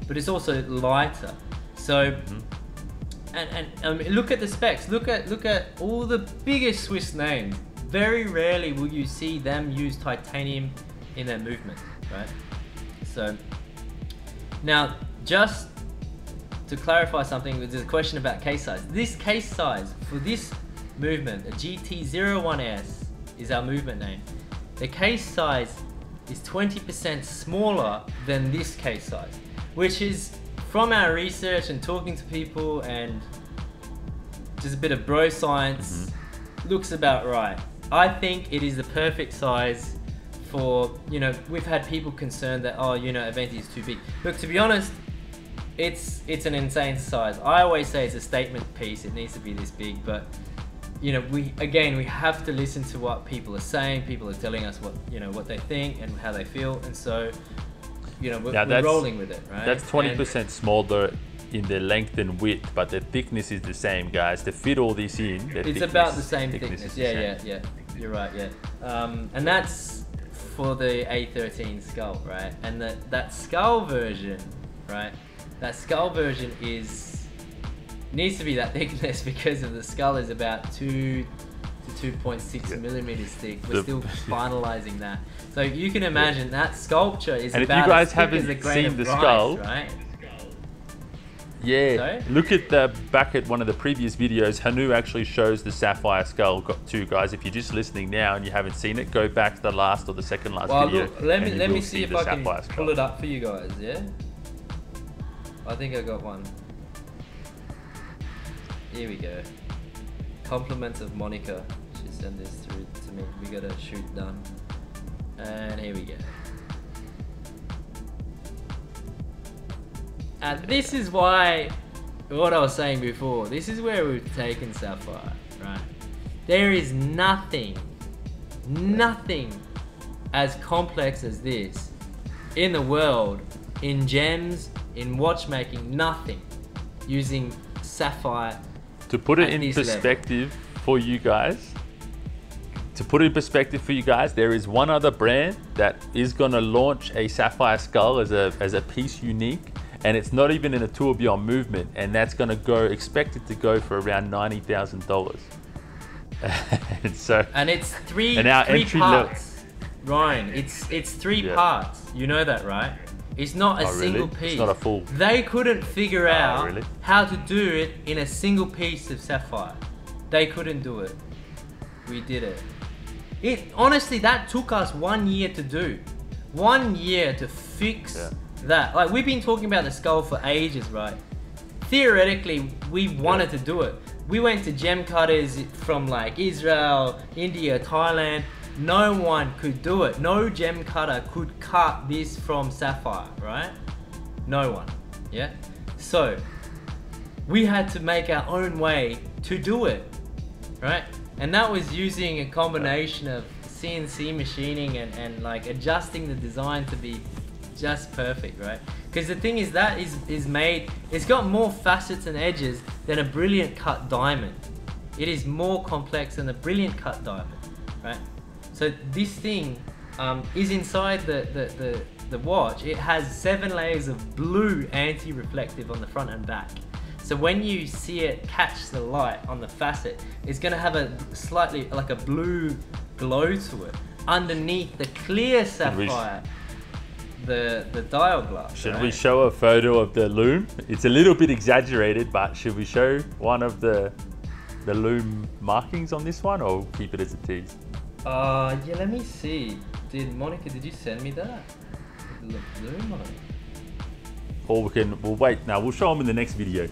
but it's also lighter. So, and look at the specs. Look at all the biggest Swiss names. Very rarely will you see them use titanium in their movement, right? So, now just to clarify something, there's a question about case size. This case size for this movement, a GT01S is our movement name. The case size is 20% smaller than this case size, which is, from our research and talking to people and just a bit of bro science, looks about right. I think it is the perfect size for, we've had people concerned that, Aventi is too big. Look, to be honest, it's an insane size. I always say it's a statement piece, it needs to be this big, but we have to listen to what people are saying. People are telling us what they think and how they feel, and so we're rolling with it, right? That's 20% smaller in the length and width, but the thickness is the same, guys. To fit all this in, it's about the same thickness. Yeah. You're right. Yeah, and that's for the A13 Skull, right? And that Skull version, right? That Skull version needs to be that thickness because of the skull is about 2 to 2.6 millimeters thick. We're still finalizing that. So you can imagine that sculpture is and about if you guys as thick haven't as a grain seen of the rice, skull, right? Yeah, Sorry? look at the back at one of the previous videos. Hanu actually shows the Sapphire Skull too, guys. If you're just listening now and you haven't seen it, go back to the last or the second last video. Look, let me see if I can Sapphire Skull. pull it up for you guys. Yeah, I think I got one. Here we go. Compliments of Monica. She sent this through to me. We got a shoot done, and here we go. And this is why, what I was saying before, this is where we've taken Sapphire, right? There is nothing as complex as this in the world, in gems, in watchmaking, nothing using sapphire. To put it in perspective for you guys, there is one other brand that is going to launch a Sapphire Skull as a piece unique, and it's not even in a tourbillon movement, and that's going to expected to go for around $90,000. And so, And it's three and our three entry parts. Ryan, it's three Yeah. parts. You know that, right? It's not a Oh, really? single It's piece. not a full- They couldn't figure out really? how to do it in a single piece of sapphire. They couldn't do it. We did it. It honestly, that took us 1 year to do. 1 year to fix Yeah. that. Like, we've been talking about the skull for ages, right? Theoretically, we wanted to do it. We went to gem cutters from like Israel, India, Thailand. No one could do it. No gem cutter could cut this from sapphire, right? No one, yeah? So, we had to make our own way to do it, right? And that was using a combination of CNC machining and like adjusting the design to be just perfect, right? Because the thing is that is made, it's got more facets and edges than a brilliant cut diamond. It is more complex than a brilliant cut diamond, right? So this thing is inside the watch. It has 7 layers of blue anti-reflective on the front and back. So when you see it catch the light on the facet, it's gonna have a slightly like a blue glow to it underneath the clear sapphire, the dial glass. Should we show a photo of the loom? It's a little bit exaggerated, but should we show one of the loom markings on this one, or keep it as a tease? Yeah, let me see. Monica, did you send me that? Look, loom on it. Or we'll wait. No, we'll show them in the next video.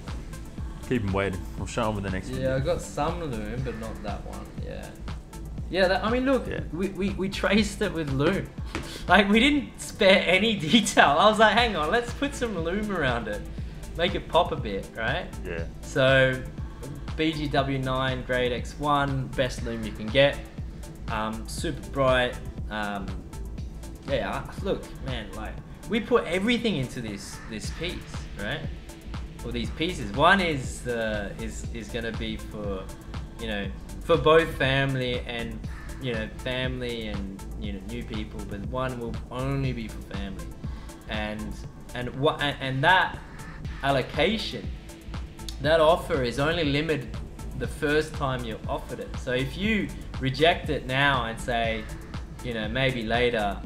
Keep them waiting. We'll show them in the next video. Yeah, I got some loom, but not that one. Yeah. Yeah, I mean, look, Yeah. we traced it with loom. Like, we didn't spare any detail. I was like, hang on, let's put some loom around it. Make it pop a bit, right? Yeah. So, BGW9 grade X1, best loom you can get. Super bright. Yeah, look, man, like, we put everything into this piece, right? Or these pieces. One is gonna be for, you know, for both family and, you know, new people, but one will only be for family. And that allocation, that offer is only limited the first time you're offered it. So if you reject it now and say, you know, maybe later,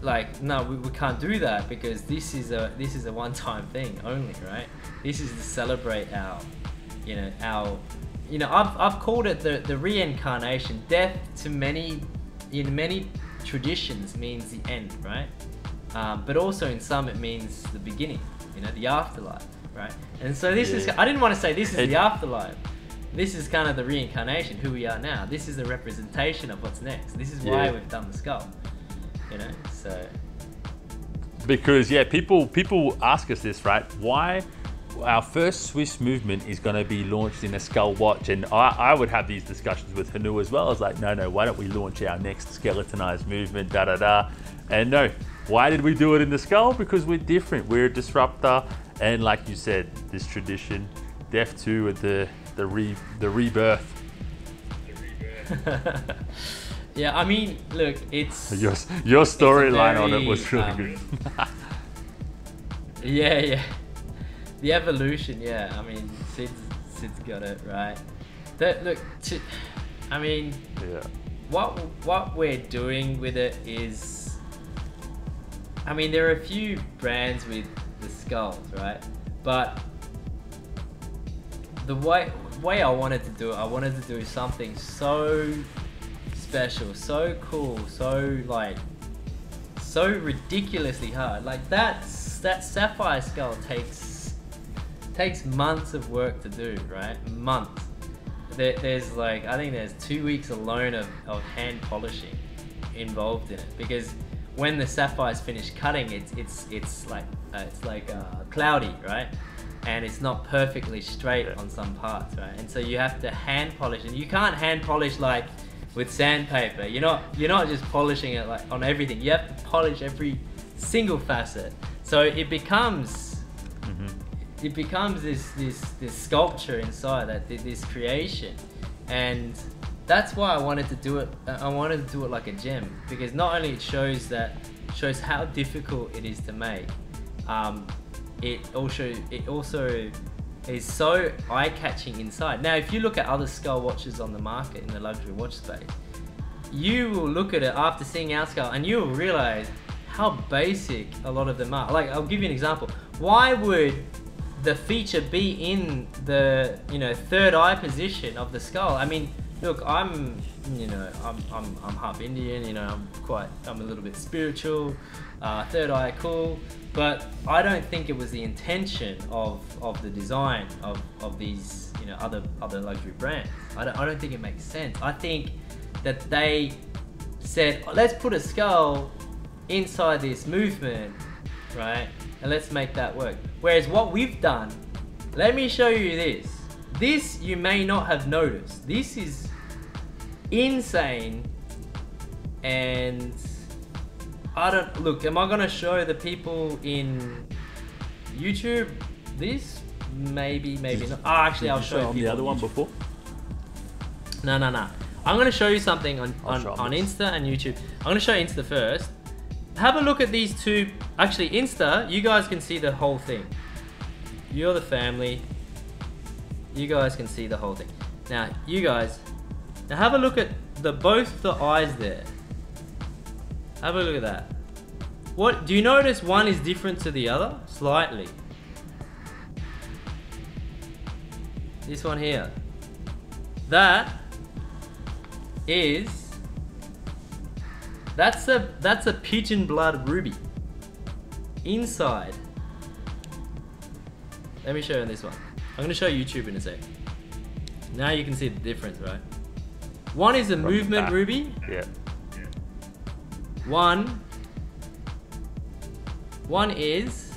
like, no, we can't do that because this is a one-time thing only, right? This is to celebrate our I've called it the reincarnation. Death to many, in many traditions, means the end, right? But also in some it means the beginning, you know, the afterlife, right? And so this is, I didn't want to say this is the afterlife. This is kind of the reincarnation, who we are now. This is a representation of what's next. This is why we've done the skull, you know, so. Because people ask us this, right? Why our first Swiss movement is going to be launched in a skull watch, and I would have these discussions with Hanu as well. I was like, no, why don't we launch our next skeletonized movement, and no, why did we do it in the skull? Because we're different, we're a disruptor, and like you said, this tradition, death to the rebirth. Yeah, I mean, look, it's your storyline on it was really good. yeah, the evolution. Yeah, I mean, Sid's got it right. I mean, what we're doing with it is, I mean, there are a few brands with the skulls, right? But the way I wanted to do it, I wanted to do something so special, so cool, so ridiculously hard. Like that Sapphire Skull takes months of work to do, right? Months. There's like, I think there's 2 weeks alone of hand polishing involved in it, because when the sapphire's finished cutting, it's like cloudy, right? And it's not perfectly straight on some parts, right? And so you have to hand polish, and you can't hand polish like with sandpaper. You're not just polishing it like on everything. You have to polish every single facet. So it becomes this sculpture inside, this creation, and that's why I wanted to do it. I wanted to do it like a gem, because not only it shows how difficult it is to make, it also is so eye-catching inside. Now, if you look at other skull watches on the market in the luxury watch space, you will look at it after seeing our skull and you will realize how basic a lot of them are. Like, I'll give you an example. Why would the feature be in the, you know, third eye position of the skull? I mean, look, I'm half Indian, you know, I'm a little bit spiritual, third eye cool, but I don't think it was the intention of the design of these, you know, other luxury brands. I don't think it makes sense. I think that they said, let's put a skull inside this movement, right? And let's make that work. Whereas what we've done, let me show you this. This you may not have noticed. This is insane, and look, am I gonna show the people in YouTube this? Maybe not. Oh, actually, I'll show you on the other one before. No. I'm gonna show you something on Insta and YouTube. I'm gonna show you Insta first. Have a look at these two. Actually, Insta, you guys can see the whole thing. You're the family. You guys can see the whole thing. Now, you guys, now have a look at both the eyes there. Have a look at that. What do you notice? One is different to the other slightly. This one here. That's a pigeon blood ruby inside. Let me show you on this one. I'm going to show YouTube in a sec. Now you can see the difference, right? One is a movement ruby. Yeah. One is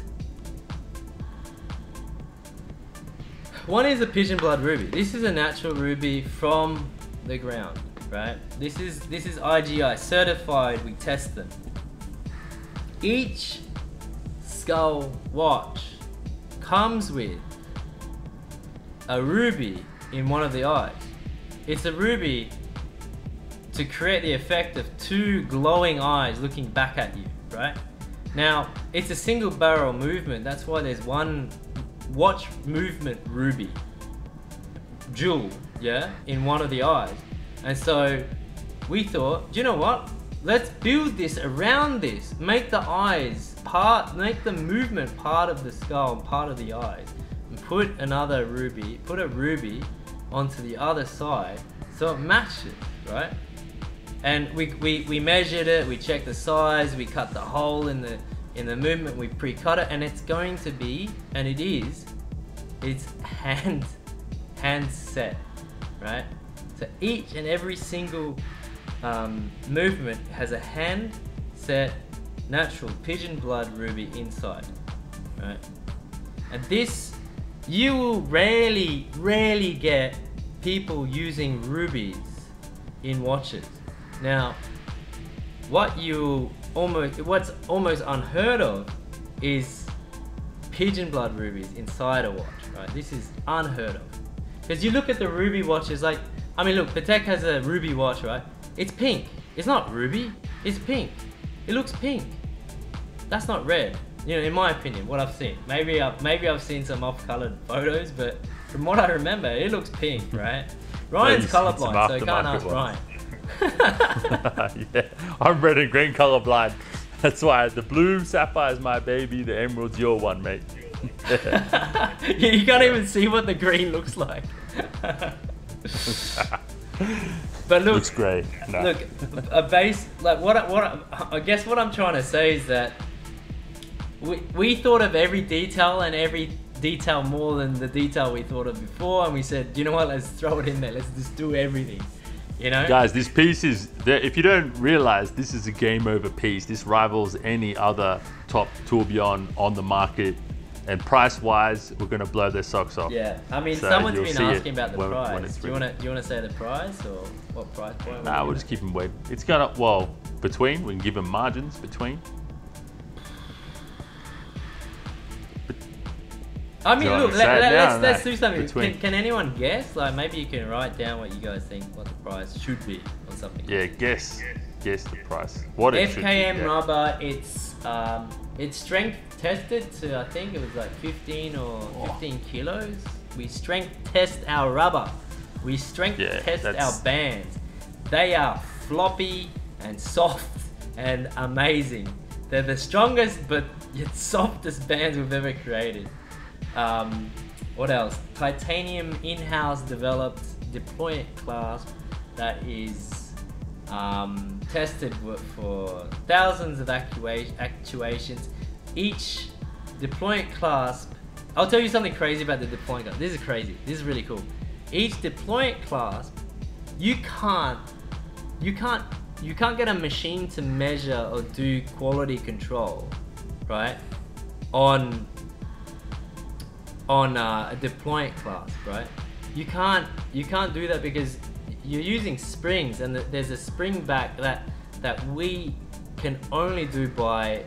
a pigeon blood ruby. This is a natural ruby from the ground, right? This is IGI certified. We test them. Each skull watch comes with a ruby in one of the eyes. It's a ruby to create the effect of two glowing eyes looking back at you, right? Now, it's a single barrel movement. That's why there's one watch movement ruby jewel, yeah, in one of the eyes. And so we thought, do you know what? Let's build this around this. Make the eyes make the movement part of the skull, part of the eyes. And put a ruby onto the other side so it matches, right? And we measured it, we checked the size, we cut the hole in the movement, we pre-cut it, and it's going to be, and it's hand set, right? So each and every single movement has a hand set natural pigeon blood ruby inside, right? And this, you will rarely get people using rubies in watches. Now, what's almost unheard of is pigeon blood rubies inside a watch, right? This is unheard of. Because you look at the ruby watches, like, I mean, look, Patek has a ruby watch, right? It's pink. It's not ruby, it's pink. It looks pink. That's not red. You know, in my opinion, what I've seen. Maybe I've seen some off-colored photos, but from what I remember, it looks pink, right? Ryan's colorblind, so you can't ask Ryan. Yeah, I'm red and green colorblind. That's why the blue sapphire is my baby, the emerald's your one, mate. You can't even see what the green looks like. But look, looks great. No. Look, a base, like I guess what I'm trying to say is that we thought of every detail and every detail more than the detail we thought of before, and we said, you know what, let's throw it in there, let's just do everything, you know? Guys, this piece is, if you don't realize, this is a game over piece. This rivals any other top tourbillon on the market, and price wise, we're gonna blow their socks off. Yeah, I mean, so someone's been asking about the price. Do you wanna say the price, or what price point? Nah, we'll just keep them wait. It's gonna, well, between, we can give them margins between. I mean, look, let's do something. Can anyone guess? Like, maybe you can write down what you guys think, what the price should be on something. Yeah, guess the price. What it should be. FKM rubber, it's it's strength tested to, I think it was like 15 kilos. We strength test our rubber. We strength test our bands. They are floppy and soft and amazing. They're the strongest but yet softest bands we've ever created. What else? Titanium in-house developed deployment clasp that is tested for thousands of actuations. Each deployment clasp, I'll tell you something crazy about the deployment clasp. This is crazy. This is really cool. Each deployment clasp, you can't get a machine to measure or do quality control, right? On a deployment clasp, right? You can't do that because you're using springs, and there's a spring back that we can only do by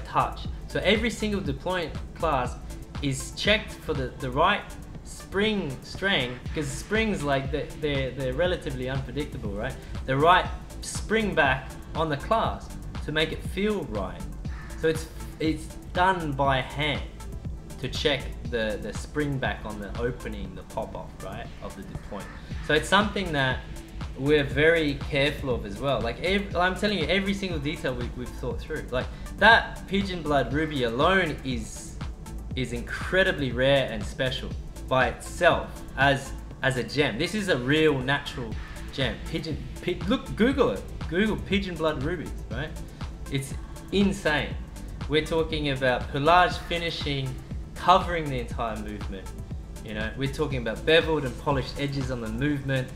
touch. So every single deployment clasp is checked for the right spring strength, because springs, like they're relatively unpredictable, right? The right spring back on the clasp to make it feel right. So it's done by hand to check the spring back on the opening, the pop off, right, of the deployment. So it's something that we're very careful of as well. Like I'm telling you, every single detail we've thought through. Like that pigeon blood ruby alone is incredibly rare and special by itself as a gem. This is a real natural gem. Look, Google it. Google pigeon blood rubies, right? It's insane. We're talking about pelage finishing, covering the entire movement. You know, we're talking about beveled and polished edges on the movement.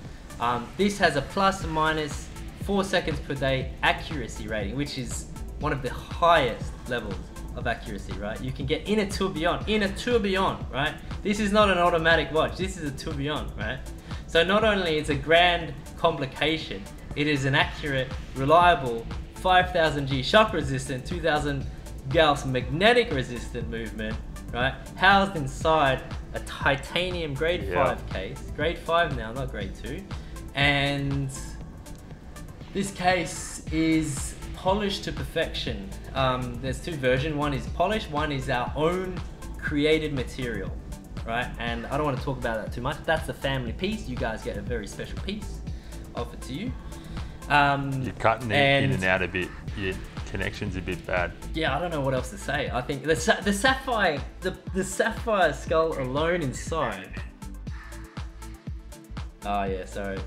This has a plus or minus 4 seconds per day accuracy rating, which is one of the highest levels of accuracy, right? You can get in a tourbillon, right? This is not an automatic watch. This is a tourbillon, right? So not only is a grand complication, it is an accurate, reliable 5000 G shock resistant, 2000 Gauss magnetic resistant movement, right? Housed inside a titanium grade 5 case. Grade 5 now, not grade 2. And this case is polished to perfection. There's two versions. One is polished, one is our own created material, right? And I don't want to talk about that too much. That's the family piece. You guys get a very special piece offered to you. You're cutting it in and out a bit. Your connection's a bit bad. Yeah, I don't know what else to say. I think the sapphire skull alone inside. Oh yeah, sorry.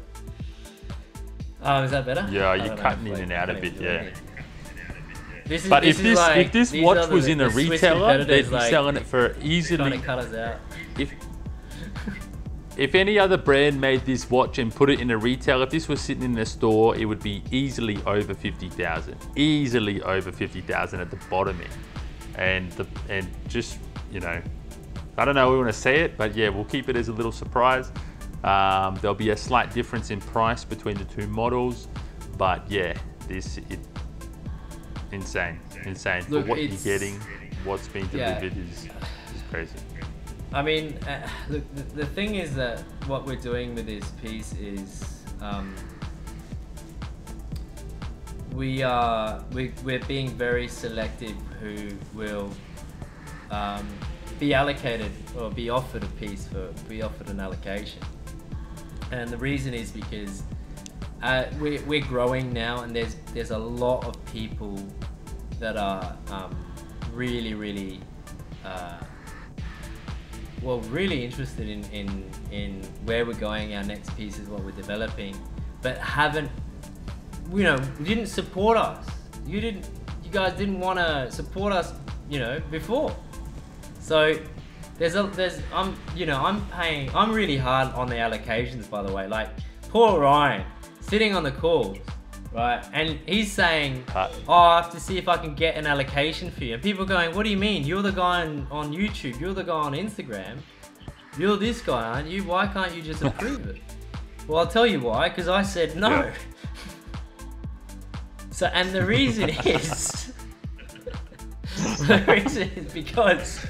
Is that better? Yeah, you're cutting in and out a bit. Yeah. But if this watch was in a retailer, they'd be selling it for easily. Trying to cut us out. If any other brand made this watch and put it in a retailer, if this was sitting in a store, it would be easily over 50,000. Easily over 50,000 at the bottom end. And just, you know, I don't know how we want to say it, but yeah, we'll keep it as a little surprise. There'll be a slight difference in price between the two models, but yeah, insane. Look, for what you're getting, what's being delivered is crazy. I mean, look, the thing is that what we're doing with this piece is we're being very selective who will be allocated or be offered be offered an allocation. And the reason is because we're growing now, and there's a lot of people that are really interested in where we're going. Our next piece is what we're developing, but didn't support us. You guys didn't want to support us, before. So I'm really hard on the allocations, by the way. Like poor Ryan sitting on the calls, right? And he's saying, I have to see if I can get an allocation for you. And people are going, what do you mean? You're the guy on YouTube. You're the guy on Instagram. You're this guy, aren't you? Why can't you just approve it? Well, I'll tell you why, because I said no. Yeah. So, and the reason is, because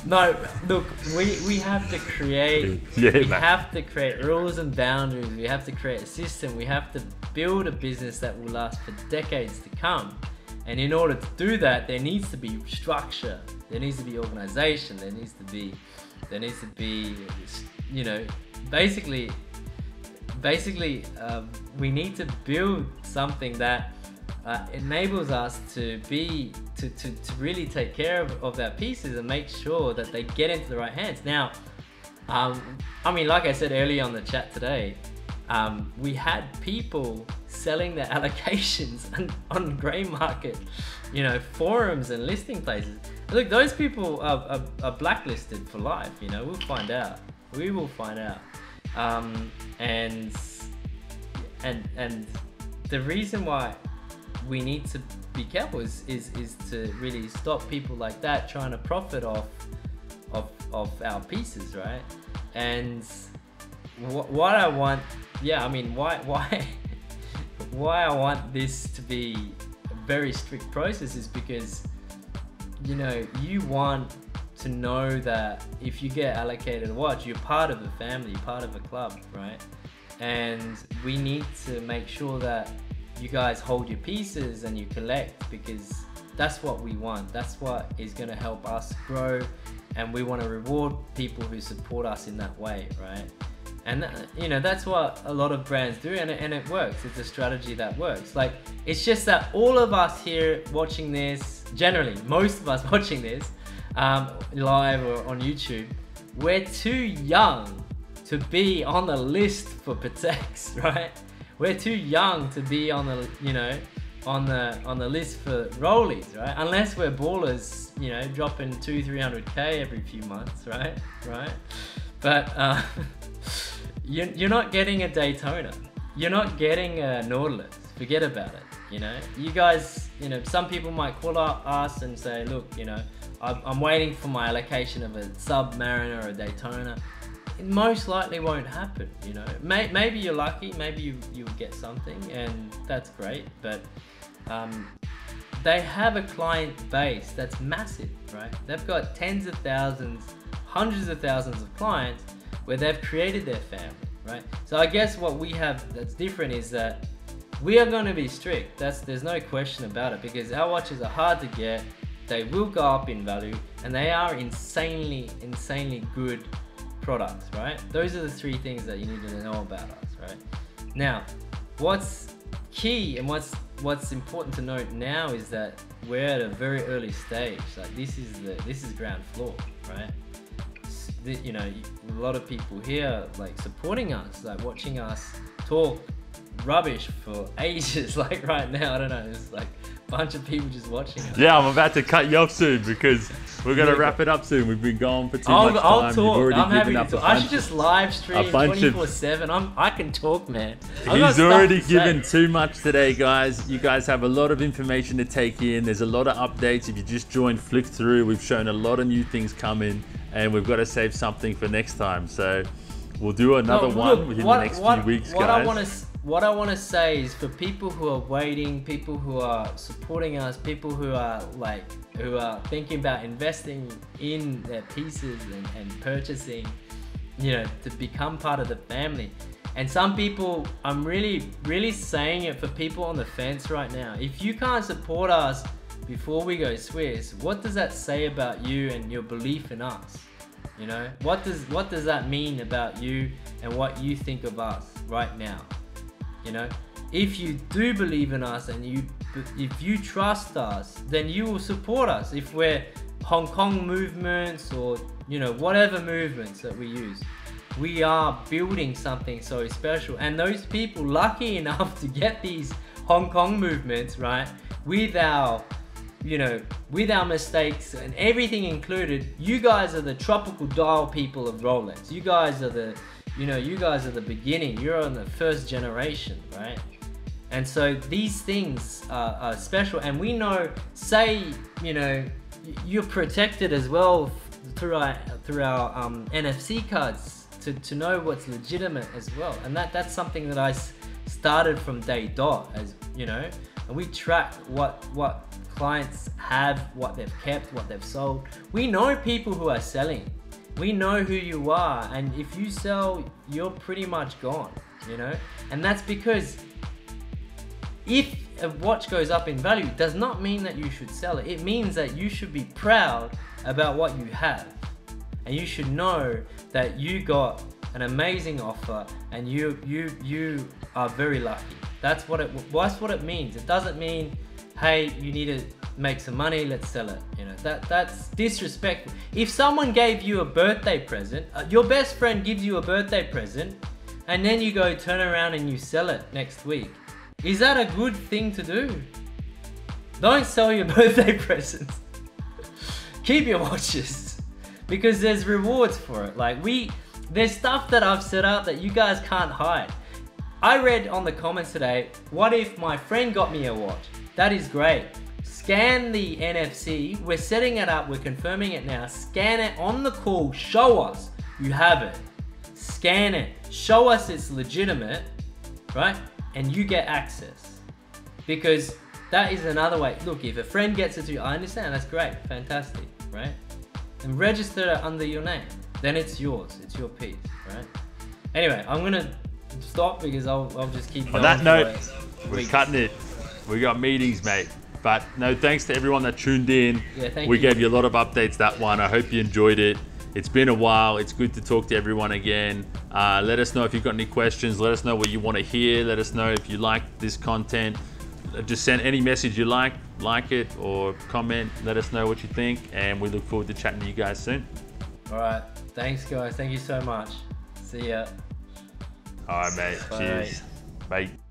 No, look, we have to create have to create rules and boundaries. We have to create a system. We have to build a business that will last for decades to come. And in order to do that, there needs to be structure. There needs to be organization. There needs to be, you know, basically, we need to build something that enables us to really take care of our pieces and make sure that they get into the right hands. Now, I mean, like I said earlier on the chat today, we had people selling their allocations on grey market, you know, forums and listing places. Look, those people are blacklisted for life. You know, we'll find out. We will find out. And the reason why we need to be careful is to really stop people like that trying to profit off our pieces, right? And what I want, yeah, I mean, why I want this to be a very strict process is because, you know, you want to know that if you get allocated a watch, you're part of a family, part of a club, right? And we need to make sure that you guys hold your pieces and you collect, because that's what we want. That's what is going to help us grow, and we want to reward people who support us in that way, right? And you know, that's what a lot of brands do, and it works. It's a strategy that works. Like, it's just that all of us here watching this, generally most of us watching this live or on YouTube, we're too young to be on the list for Pateks, right? We're too young to be on the, you know, on the list for rollies, right? Unless we're ballers, you know, dropping 200-300k every few months, right? But you're not getting a Daytona. You're not getting a Nautilus. Forget about it. You know, you guys, you know, some people might call up us and say, look, you know, I'm waiting for my allocation of a Submariner or a Daytona. It most likely won't happen, you know. Maybe you're lucky, maybe you'll get something, and that's great, but they have a client base that's massive, right? They've got tens of thousands, hundreds of thousands of clients where they've created their family, right? So I guess what we have that's different is that we are going to be strict. There's no question about it, because our watches are hard to get, they will go up in value, and they are insanely good products, right? Those are the three things that you need to know about us, right? Now, what's key and what's important to note now is that we're at a very early stage. Like, this is ground floor, right? You know, a lot of people here like supporting us, like watching us talk rubbish for ages. Like right now, I don't know, there's like a bunch of people just watching us. Yeah, I'm about to cut you off soon because we're going to wrap it up soon. We've been going for too much time. I'll talk. I'm happy to talk. I should just live stream 24/7. I can talk, man. He's already given too much today, guys. You guys have a lot of information to take in. There's a lot of updates. If you just joined, flick through. We've shown a lot of new things coming, and we've got to save something for next time. So we'll do another one within the next few weeks, guys. What I want to say is, for people who are waiting, people who are supporting us, people who are thinking about investing in their pieces and purchasing, you know, to become part of the family. And some people, I'm really saying it for people on the fence right now. If you can't support us before we go Swiss, what does that say about you and your belief in us? You know, what does that mean about you and what you think of us right now? You know, if you do believe in us and if you trust us, then you will support us. If we're Hong Kong movements or, you know, whatever movements that we use, we are building something so special. And those people lucky enough to get these Hong Kong movements, right, with our mistakes and everything included, you guys are the tropical dial people of Rolex. You guys are the beginning. You're on the first generation, right? And so these things are special, and we know, say, you know, you're protected as well through our NFC cards to know what's legitimate as well. And that's something that I started from day dot, as you know, and we track what clients have, what they've kept, what they've sold. We know people who are selling. We know who you are, and if you sell, you're pretty much gone, you know? And that's because if a watch goes up in value, it does not mean that you should sell it. It means that you should be proud about what you have. And you should know that you got an amazing offer and you are very lucky. That's what it means. It doesn't mean, hey, you need to make some money, let's sell it. You know, that's disrespectful. If someone gave you a birthday present, your best friend gives you a birthday present, and then you go turn around and you sell it next week, is that a good thing to do? Don't sell your birthday presents. Keep your watches, because there's rewards for it. Like there's stuff that I've set up that you guys can't hide. I read on the comments today, what if my friend got me a watch? That is great. Scan the NFC, we're setting it up, we're confirming it now. Scan it on the call, show us you have it. Scan it, show us it's legitimate, right? And you get access. Because that is another way. Look, if a friend gets it to you, I understand, that's great, fantastic, right? And register it under your name. Then it's yours, it's your piece, right? Anyway, I'm gonna stop because I'll just keep going. On that note, we're cutting it. We got meetings, mate. But no, thanks to everyone that tuned in. Yeah, thank we you. gave you a lot of updates that one. I hope you enjoyed it. It's been a while. It's good to talk to everyone again. Let us know if you've got any questions. Let us know what you want to hear. Let us know if you like this content. Just send any message you like it, or comment. Let us know what you think, and we look forward to chatting to you guys soon. All right, thanks guys. Thank you so much. See ya. All right, mate. Bye. Cheers. Bye.